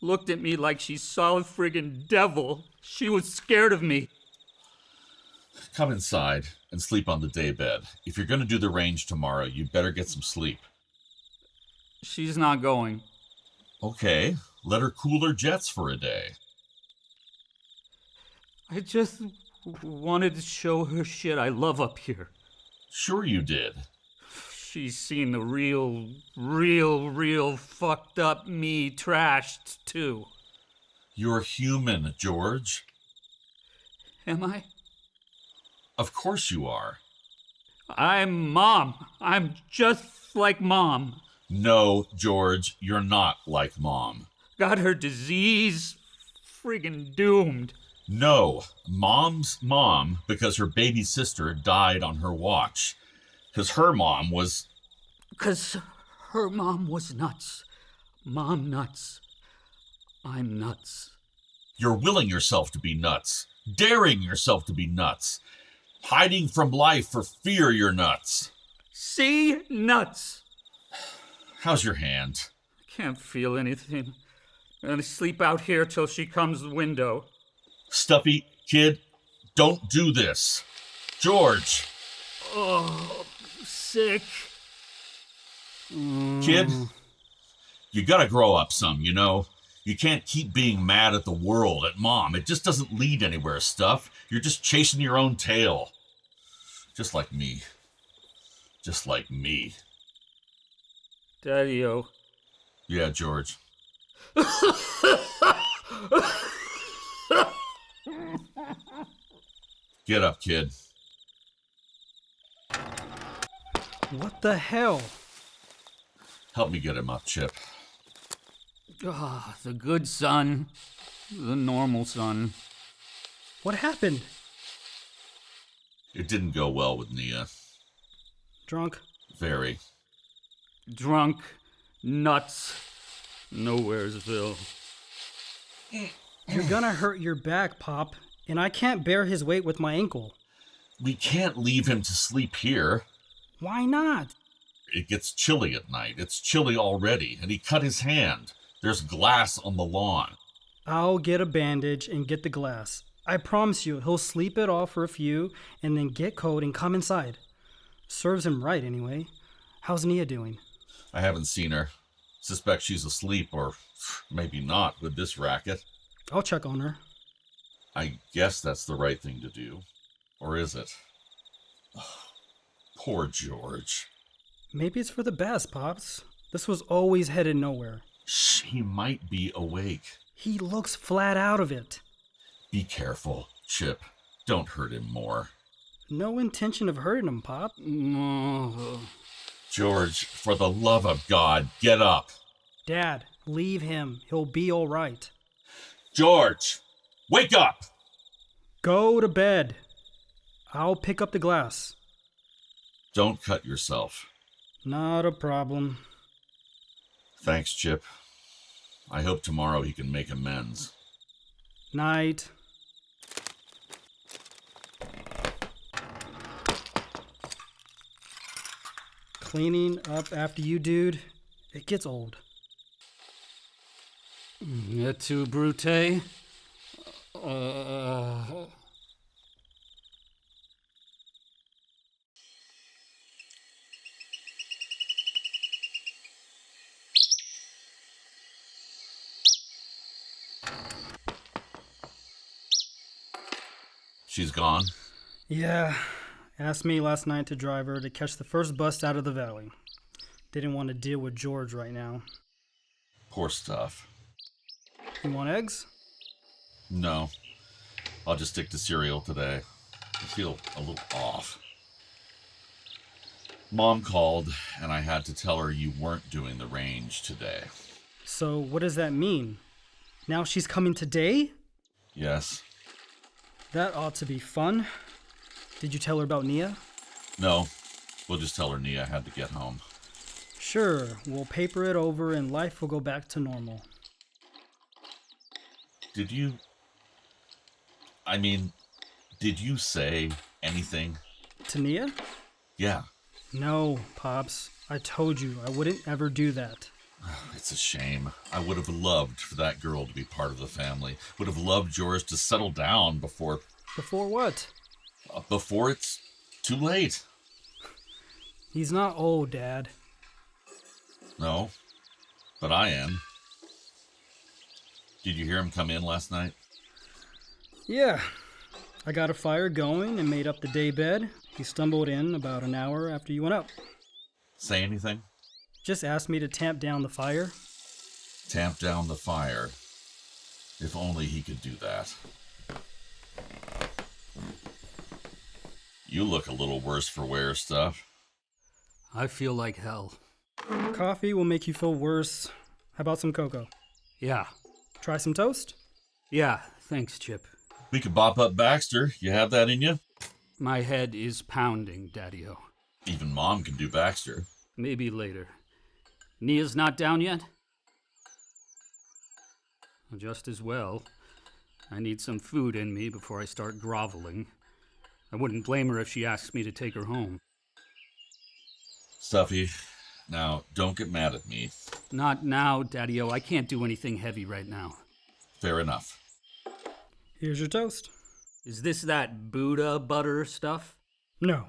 Looked at me like she saw a friggin' devil. She was scared of me. Come inside and sleep on the daybed. If you're going to do the range tomorrow, you'd better get some sleep. She's not going. Okay, let her cool her jets for a day. I just wanted to show her shit I love up here. Sure you did. She's seen the real fucked up me trashed, too. You're human, George. Am I? Of course you are. I'm Mom. I'm just like Mom. No, George, you're not like Mom. Got her disease. Friggin' doomed. No, Mom's mom because her baby sister died on her watch. Because her mom was... Because her mom was nuts. Mom nuts. I'm nuts. You're willing yourself to be nuts. Daring yourself to be nuts. Hiding from life for fear you're nuts. See? Nuts. How's your hand? Can't feel anything. I'm gonna sleep out here till she comes the window. Stuffy, kid, don't do this. George. Oh, sick. Kid, You gotta grow up some, you know? You can't keep being mad at the world, at Mom. It just doesn't lead anywhere, stuff. You're just chasing your own tail. Just like me. Just like me. Daddy-o. Yeah, George. Get up, kid. What the hell? Help me get him up, Chip. Ah, the good son. The normal son. What happened? It didn't go well with Nia. Drunk? Very. Drunk. Nuts. Nowheresville. You're gonna hurt your back, Pop, and I can't bear his weight with my ankle. We can't leave him to sleep here. Why not? It gets chilly at night. It's chilly already, and he cut his hand. There's glass on the lawn. I'll get a bandage and get the glass. I promise you, he'll sleep it off for a few and then get cold and come inside. Serves him right, anyway. How's Nia doing? I haven't seen her. Suspect she's asleep, or maybe not with this racket. I'll check on her. I guess that's the right thing to do. Or is it? Poor George. Maybe it's for the best, Pops. This was always headed nowhere. She might be awake. He looks flat out of it. Be careful, Chip. Don't hurt him more. No intention of hurting him, Pop. No. George, for the love of God, get up. Dad, leave him. He'll be all right. George, wake up! Go to bed. I'll pick up the glass. Don't cut yourself. Not a problem. Thanks, Chip. I hope tomorrow he can make amends. Night. Cleaning up after you, dude, it gets old. Et tu, Brute? She's gone. Yeah, asked me last night to drive her to catch the first bus out of the valley. Didn't want to deal with George right now. Poor stuff. You want eggs? No. I'll just stick to cereal today. I feel a little off. Mom called, and I had to tell her you weren't doing the range today. So what does that mean? Now she's coming today? Yes. That ought to be fun. Did you tell her about Nia? No. We'll just tell her Nia had to get home. Sure, we'll paper it over and life will go back to normal. Did you say anything? To Nia? Yeah. No, Pops. I told you I wouldn't ever do that. It's a shame. I would have loved for that girl to be part of the family. Would have loved George to settle down before... Before what? Before it's too late. He's not old, Dad. No, but I am. Did you hear him come in last night? Yeah. I got a fire going and made up the day bed. He stumbled in about an hour after you went up. Say anything? Just asked me to tamp down the fire. Tamp down the fire. If only he could do that. You look a little worse for wear, stuff. I feel like hell. Coffee will make you feel worse. How about some cocoa? Yeah. Try some toast? Yeah, thanks, Chip. We could bop up Baxter. You have that in you? My head is pounding, Daddy-o. Even Mom can do Baxter. Maybe later. Nia's not down yet? Well, just as well. I need some food in me before I start groveling. I wouldn't blame her if she asks me to take her home. Stuffy, now don't get mad at me. Not now, Daddy-o. I can't do anything heavy right now. Fair enough. Here's your toast. Is this that Buddha butter stuff? No.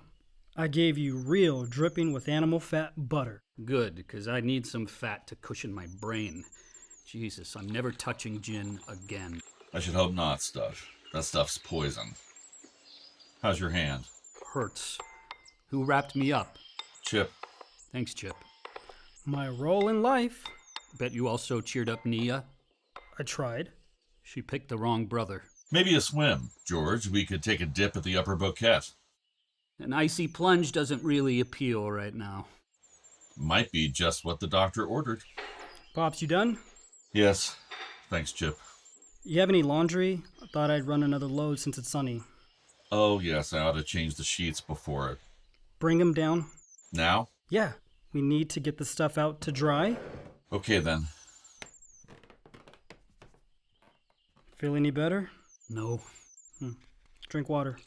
I gave you real dripping with animal fat butter. Good, because I need some fat to cushion my brain. Jesus, I'm never touching gin again. I should hope not, Stuff. That stuff's poison. How's your hand? Hurts. Who wrapped me up? Chip. Thanks, Chip. My role in life. Bet you also cheered up Nia? I tried. She picked the wrong brother. Maybe a swim, George. We could take a dip at the Upper Bouquet. An icy plunge doesn't really appeal right now. Might be just what the doctor ordered. Pops, you done? Yes. Thanks, Chip. You have any laundry? I thought I'd run another load since it's sunny. Oh, yes, I ought to change the sheets before it. Bring them down? Now? Yeah. We need to get the stuff out to dry. Okay, then. Feel any better? No. Drink water.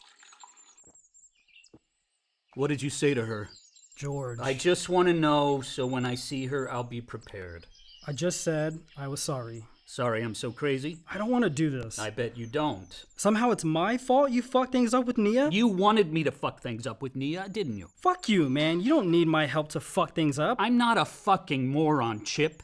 What did you say to her? George. I just want to know, so when I see her, I'll be prepared. I just said I was sorry. Sorry I'm so crazy. I don't want to do this. I bet you don't. Somehow it's my fault you fucked things up with Nia? You wanted me to fuck things up with Nia, didn't you? Fuck you, man. You don't need my help to fuck things up. I'm not a fucking moron, Chip.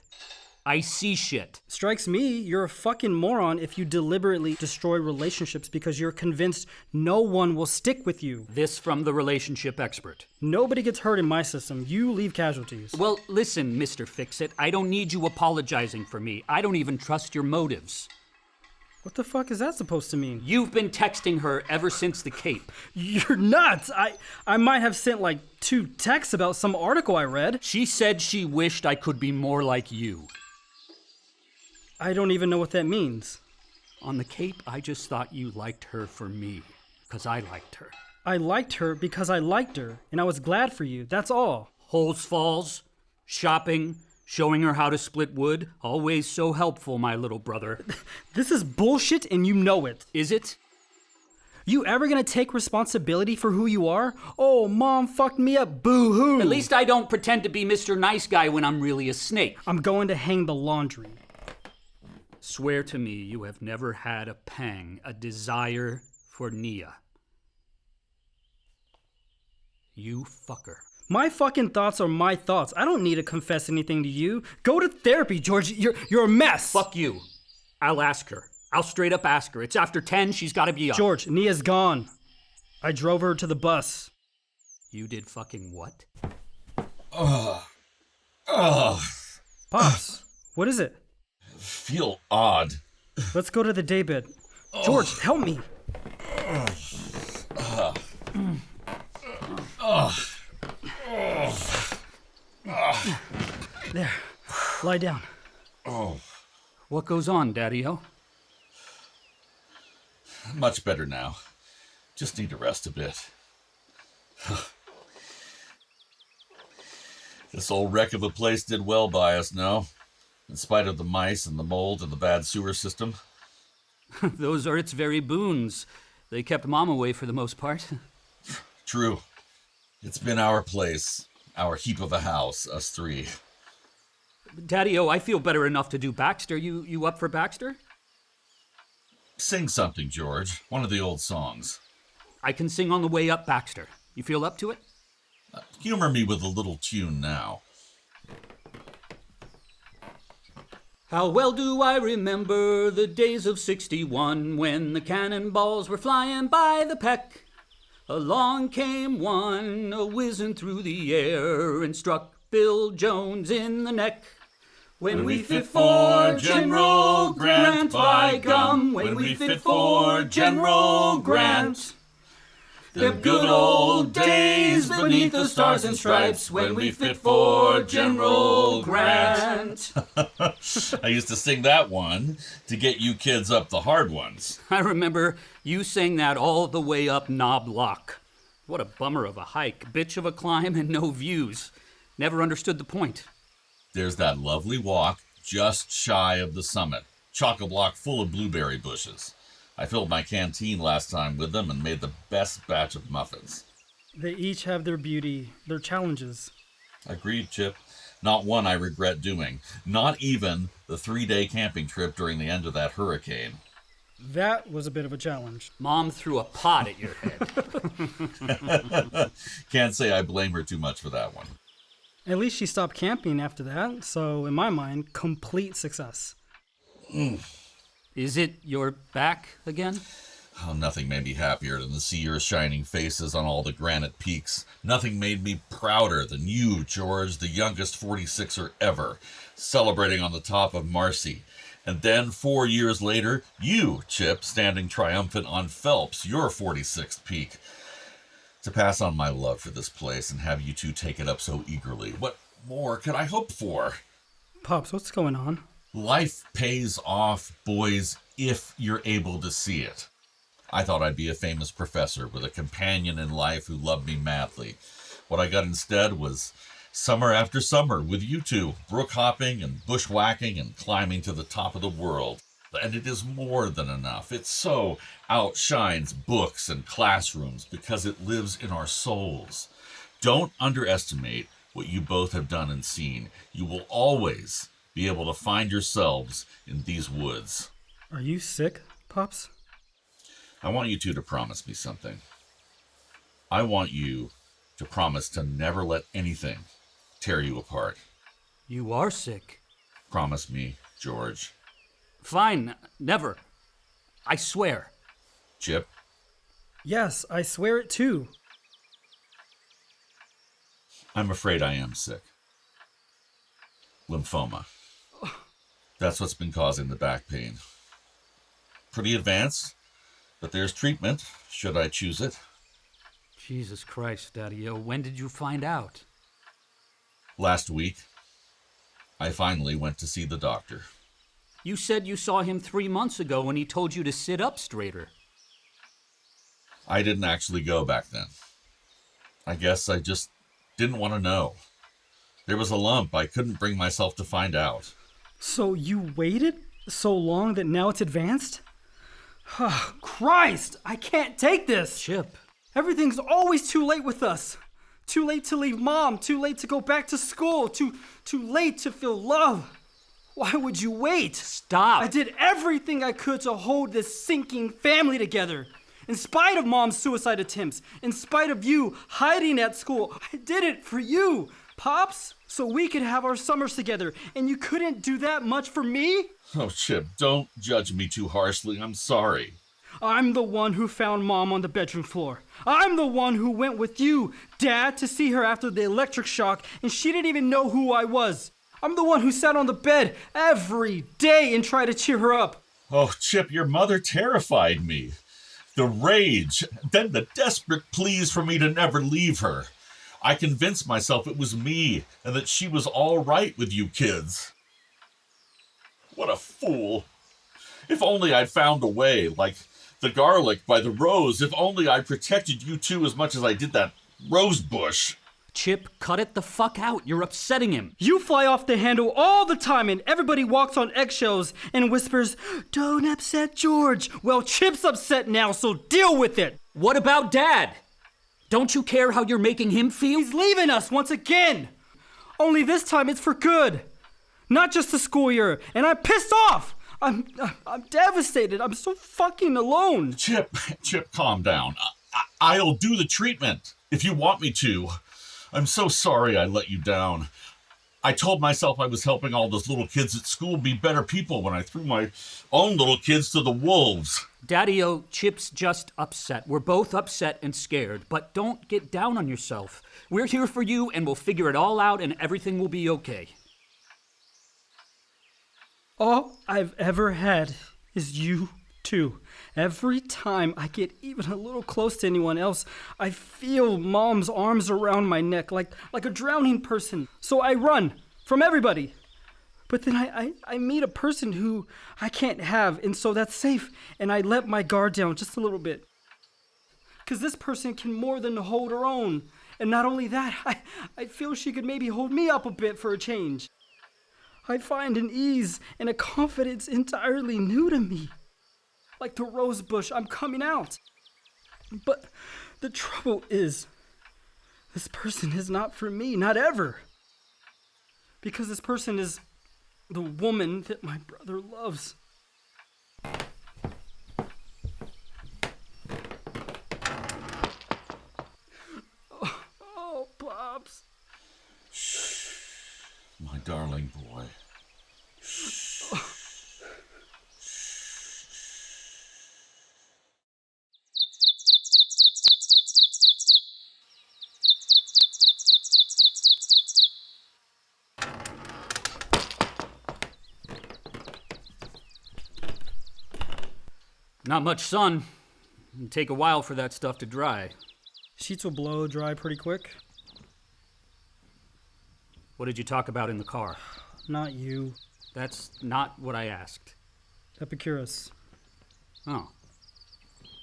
I see shit. Strikes me, you're a fucking moron if you deliberately destroy relationships because you're convinced no one will stick with you. This from the relationship expert. Nobody gets hurt in my system. You leave casualties. Well, listen, Mr. Fix-It. I don't need you apologizing for me. I don't even trust your motives. What the fuck is that supposed to mean? You've been texting her ever since the Cape. You're nuts! I might have sent like 2 texts about some article I read. She said she wished I could be more like you. I don't even know what that means. On the Cape, I just thought you liked her for me, because I liked her. I liked her because I liked her, and I was glad for you, that's all. Holes Falls, shopping, showing her how to split wood, always so helpful, my little brother. This is bullshit and you know it. Is it? You ever gonna take responsibility for who you are? Oh, mom fucked me up, boo-hoo. At least I don't pretend to be Mr. Nice Guy when I'm really a snake. I'm going to hang the laundry. Swear to me you have never had a pang, a desire for Nia. You fucker. My fucking thoughts are my thoughts. I don't need to confess anything to you. Go to therapy, George. You're a mess. Fuck you. I'll ask her. I'll straight up ask her. It's after 10. She's got to be up. George, Nia's gone. I drove her to the bus. You did fucking what? Pops, what is it? Feel odd. Let's go to the daybed. George, help me. There. Lie down. What goes on, Daddy-O? Much better now. Just need to rest a bit. This old wreck of a place did well by us, no? In spite of the mice and the mold and the bad sewer system. Those are its very boons. They kept Mom away for the most part. True. It's been our place. Our heap of a house, us three. Daddy-O, I feel better enough to do Baxter. You up for Baxter? Sing something, George. One of the old songs. I can sing on the way up, Baxter. You feel up to it? Humor me with a little tune now. How well do I remember the days of '61 when the cannonballs were flying by the peck. Along came one, a-whizzing through the air, and struck Bill Jones in the neck. When we fit for General Grant, by gum, when we fit for General Grant. Them good old days beneath the stars and stripes, when we fit for General Grant. I used to sing that one to get you kids up the hard ones. I remember you sang that all the way up Knob Lock. What a bummer of a hike, bitch of a climb and no views. Never understood the point. There's that lovely walk just shy of the summit, chock-a-block full of blueberry bushes. I filled my canteen last time with them and made the best batch of muffins. They each have their beauty, their challenges. Agreed, Chip. Not one I regret doing. Not even the 3-day camping trip during the end of that hurricane. That was a bit of a challenge. Mom threw a pot at your head. Can't say I blame her too much for that one. At least she stopped camping after that, so in my mind, complete success. Is it your back again? Oh, nothing made me happier than to see your shining faces on all the granite peaks. Nothing made me prouder than you, George, the youngest 46er ever, celebrating on the top of Marcy. And then 4 years later, you, Chip, standing triumphant on Phelps, your 46th peak. To pass on my love for this place and have you two take it up so eagerly. What more could I hope for? Pops, what's going on? Life pays off, boys, if you're able to see it. I thought I'd be a famous professor with a companion in life who loved me madly. What I got instead was summer after summer with you two, brook hopping and bushwhacking and climbing to the top of the world. And it is more than enough. It so outshines books and classrooms because it lives in our souls. Don't underestimate what you both have done and seen. You will always be able to find yourselves in these woods. Are you sick, Pops? I want you two to promise me something. I want you to promise to never let anything tear you apart. You are sick. Promise me, George. Fine, never. I swear. Chip? Yes, I swear it too. I'm afraid I am sick. Lymphoma. That's what's been causing the back pain. Pretty advanced, but there's treatment, should I choose it. Jesus Christ, Daddy-O, when did you find out? Last week, I finally went to see the doctor. You said you saw him 3 months ago when he told you to sit up straighter. I didn't actually go back then. I guess I just didn't want to know. There was a lump I couldn't bring myself to find out. So you waited so long that now it's advanced? Christ, I can't take this. Chip. Everything's always too late with us. Too late to leave Mom, too late to go back to school, too late to feel love. Why would you wait? Stop. I did everything I could to hold this sinking family together. In spite of Mom's suicide attempts, in spite of you hiding at school, I did it for you, Pops, so we could have our summers together, and you couldn't do that much for me? Oh, Chip, don't judge me too harshly. I'm sorry. I'm the one who found Mom on the bedroom floor. I'm the one who went with you, Dad, to see her after the electric shock, and she didn't even know who I was. I'm the one who sat on the bed every day and tried to cheer her up. Oh, Chip, your mother terrified me. The rage, then the desperate pleas for me to never leave her. I convinced myself it was me and that she was all right with you kids. What a fool. If only I'd found a way, like the garlic by the rose. If only I protected you two as much as I did that rose bush. Chip, cut it the fuck out. You're upsetting him. You fly off the handle all the time and everybody walks on eggshells and whispers, "Don't upset George." Well, Chip's upset now, so deal with it. What about Dad? Don't you care how you're making him feel? He's leaving us once again. Only this time it's for good. Not just the school year, and I'm pissed off. I'm devastated. I'm so fucking alone. Chip, calm down. I'll do the treatment if you want me to. I'm so sorry I let you down. I told myself I was helping all those little kids at school be better people when I threw my own little kids to the wolves. Daddy-O, Chip's just upset. We're both upset and scared, but don't get down on yourself. We're here for you and we'll figure it all out and everything will be okay. All I've ever had is you two. Every time I get even a little close to anyone else, I feel Mom's arms around my neck like a drowning person. So I run from everybody. But then I meet a person who I can't have, and so that's safe, and I let my guard down just a little bit. Because this person can more than hold her own. And not only that, I feel she could maybe hold me up a bit for a change. I find an ease and a confidence entirely new to me. Like the rose bush, I'm coming out. But the trouble is, this person is not for me, not ever. Because this person is the woman that my brother loves. Oh, Pops. Shh. darling boy. Not much sun. It'd take a while for that stuff to dry. Sheets will blow dry pretty quick. What did you talk about in the car? Not you. That's not what I asked. Epicurus. Oh.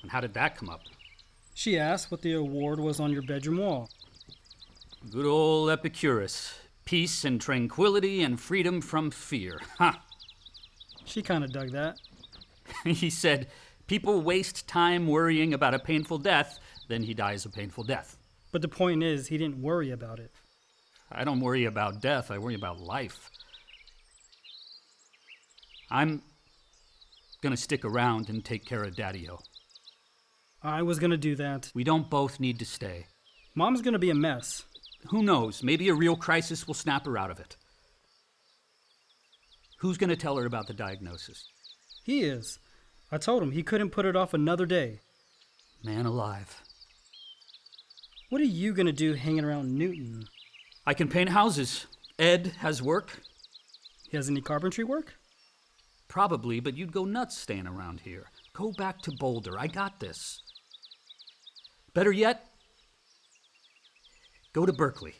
And how did that come up? She asked what the award was on your bedroom wall. Good old Epicurus. Peace and tranquility and freedom from fear. Ha! She kind of dug that. He said, people waste time worrying about a painful death, then he dies a painful death. But the point is, he didn't worry about it. I don't worry about death, I worry about life. I'm gonna stick around and take care of Daddy-O. I was gonna do that. We don't both need to stay. Mom's gonna be a mess. Who knows, maybe a real crisis will snap her out of it. Who's gonna tell her about the diagnosis? He is. I told him he couldn't put it off another day. Man alive. What are you gonna do hanging around Newton? I can paint houses. Ed has work. He has any carpentry work? Probably, but you'd go nuts staying around here. Go back to Boulder. I got this. Better yet, go to Berkeley.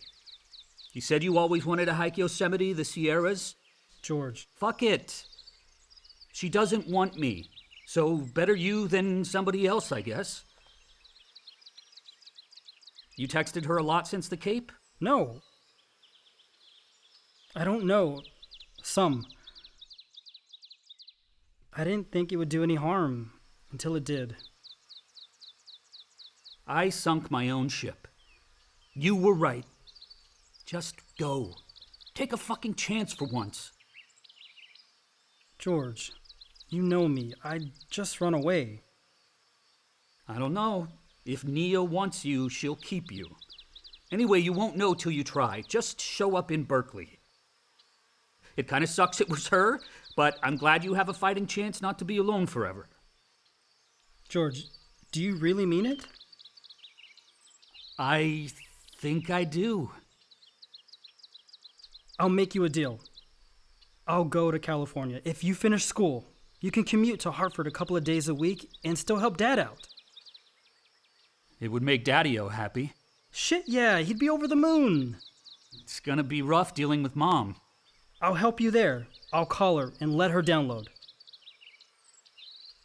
You said you always wanted to hike Yosemite, the Sierras? George. Fuck it. She doesn't want me. So better you than somebody else, I guess. You texted her a lot since the Cape? No. I don't know. Some. I didn't think it would do any harm until it did. I sunk my own ship. You were right. Just go. Take a fucking chance for once. George, you know me. I'd just run away. I don't know. If Nia wants you, she'll keep you. Anyway, you won't know till you try. Just show up in Berkeley. It kind of sucks it was her, but I'm glad you have a fighting chance not to be alone forever. George, do you really mean it? I think I do. I'll make you a deal. I'll go to California. If you finish school, you can commute to Hartford a couple of days a week and still help Dad out. It would make Daddy-O happy. Shit, yeah, he'd be over the moon. It's gonna be rough dealing with Mom. I'll help you there. I'll call her and let her download.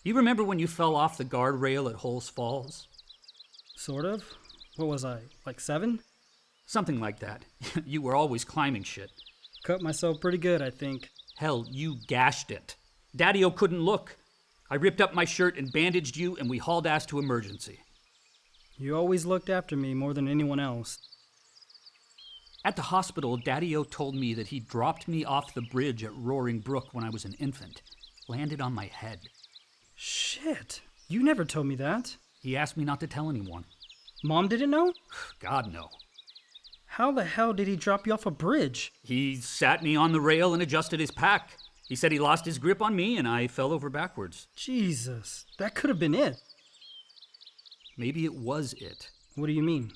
You remember when you fell off the guardrail at Holes Falls? Sort of. What was I, like 7? Something like that. You were always climbing shit. Cut myself pretty good, I think. Hell, you gashed it. Daddy-O couldn't look. I ripped up my shirt and bandaged you, and we hauled ass to emergency. You always looked after me more than anyone else. At the hospital, Daddy-O told me that he dropped me off the bridge at Roaring Brook when I was an infant. Landed on my head. Shit, you never told me that. He asked me not to tell anyone. Mom didn't know? God, no. How the hell did he drop you off a bridge? He sat me on the rail and adjusted his pack. He said he lost his grip on me and I fell over backwards. Jesus, that could have been it. Maybe it was it. What do you mean?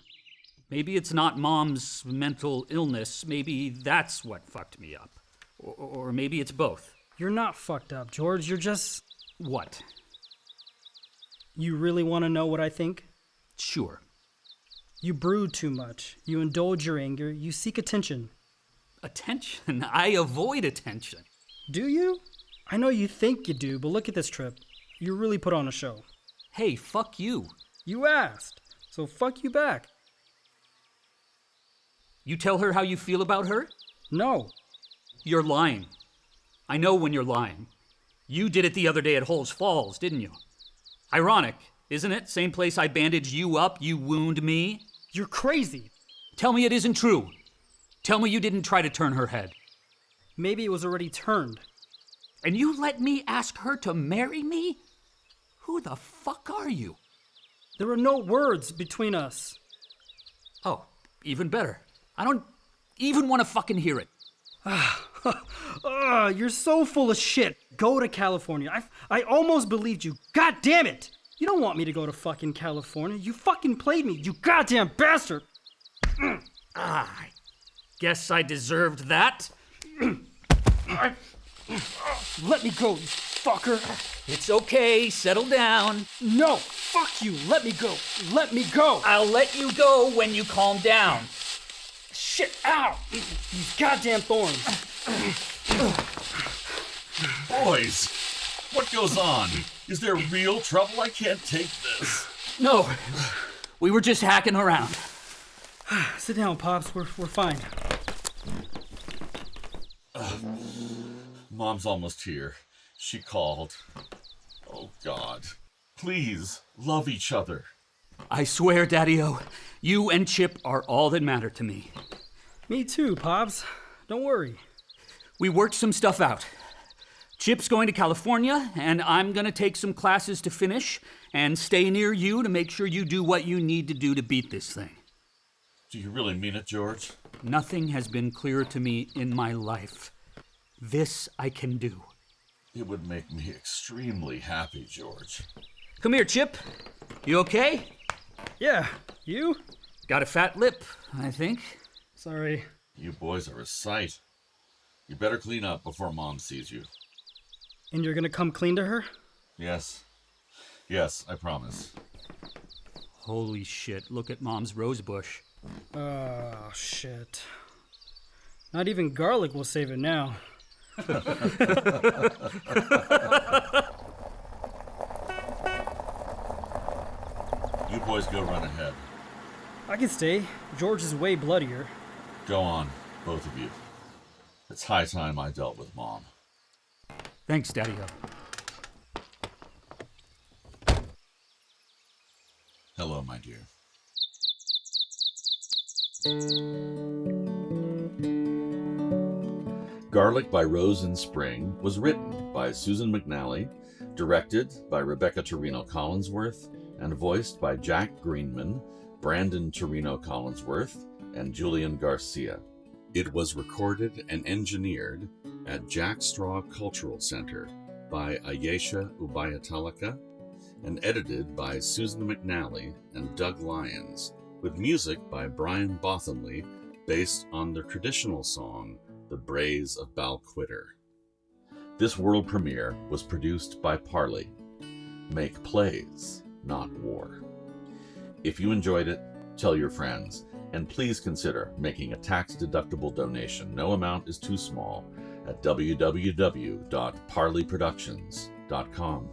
Maybe it's not Mom's mental illness. Maybe that's what fucked me up. Or maybe it's both. You're not fucked up, George. You're just... What? You really want to know what I think? Sure. You brood too much. You indulge your anger. You seek attention. Attention? I avoid attention. Do you? I know you think you do, but look at this trip. You really put on a show. Hey, fuck you. You asked, so fuck you back. You tell her how you feel about her? No. You're lying. I know when you're lying. You did it the other day at Holes Falls, didn't you? Ironic, isn't it? Same place I bandaged you up, you wound me. You're crazy. Tell me it isn't true. Tell me you didn't try to turn her head. Maybe it was already turned. And you let me ask her to marry me? Who the fuck are you? There were no words between us. Oh, even better. I don't even want to fucking hear it. You're so full of shit. Go to California. I almost believed you. God damn it! You don't want me to go to fucking California. You fucking played me, you goddamn bastard! I guess I deserved that. Let me go, you fucker! It's okay, settle down. No, fuck you! Let me go! Let me go! I'll let you go when you calm down. Shit, ow! These goddamn thorns! Boys, what goes on? Is there real trouble? I can't take this. No, we were just hacking around. Sit down, Pops. We're fine. Mom's almost here. She called. Oh, God. Please, love each other. I swear, Daddy-O, you and Chip are all that matter to me. Me too, Pops. Don't worry. We worked some stuff out. Chip's going to California, and I'm going to take some classes to finish and stay near you to make sure you do what you need to do to beat this thing. Do you really mean it, George? Nothing has been clearer to me in my life. This I can do. It would make me extremely happy, George. Come here, Chip. You okay? Yeah, you? Got a fat lip, I think. Sorry. You boys are a sight. You better clean up before Mom sees you. And you're gonna come clean to her? Yes. Yes, I promise. Holy shit, look at Mom's rose bush. Oh, shit. Not even garlic will save it now. You boys go run ahead. I can stay. George is way bloodier. Go on, both of you. It's high time I dealt with Mom. Thanks, Daddy-O. Hello, my dear. Garlic by Rose in Spring was written by Susan McNally, directed by Rebecca Tourino Collinsworth, and voiced by Jack Greenman, Brandon Tourino Collinsworth, and Julian Garcia. It was recorded and engineered at Jack Straw Cultural Center by Ayesha Ubayatilaka, and edited by Susan McNally and Doug Lyons, with music by Brian Bothamley based on the traditional song The Braes of Balquidder. This world premiere was produced by Parley. Make plays, not war. If you enjoyed it, tell your friends, and please consider making a tax-deductible donation. No amount is too small at www.parleyproductions.com.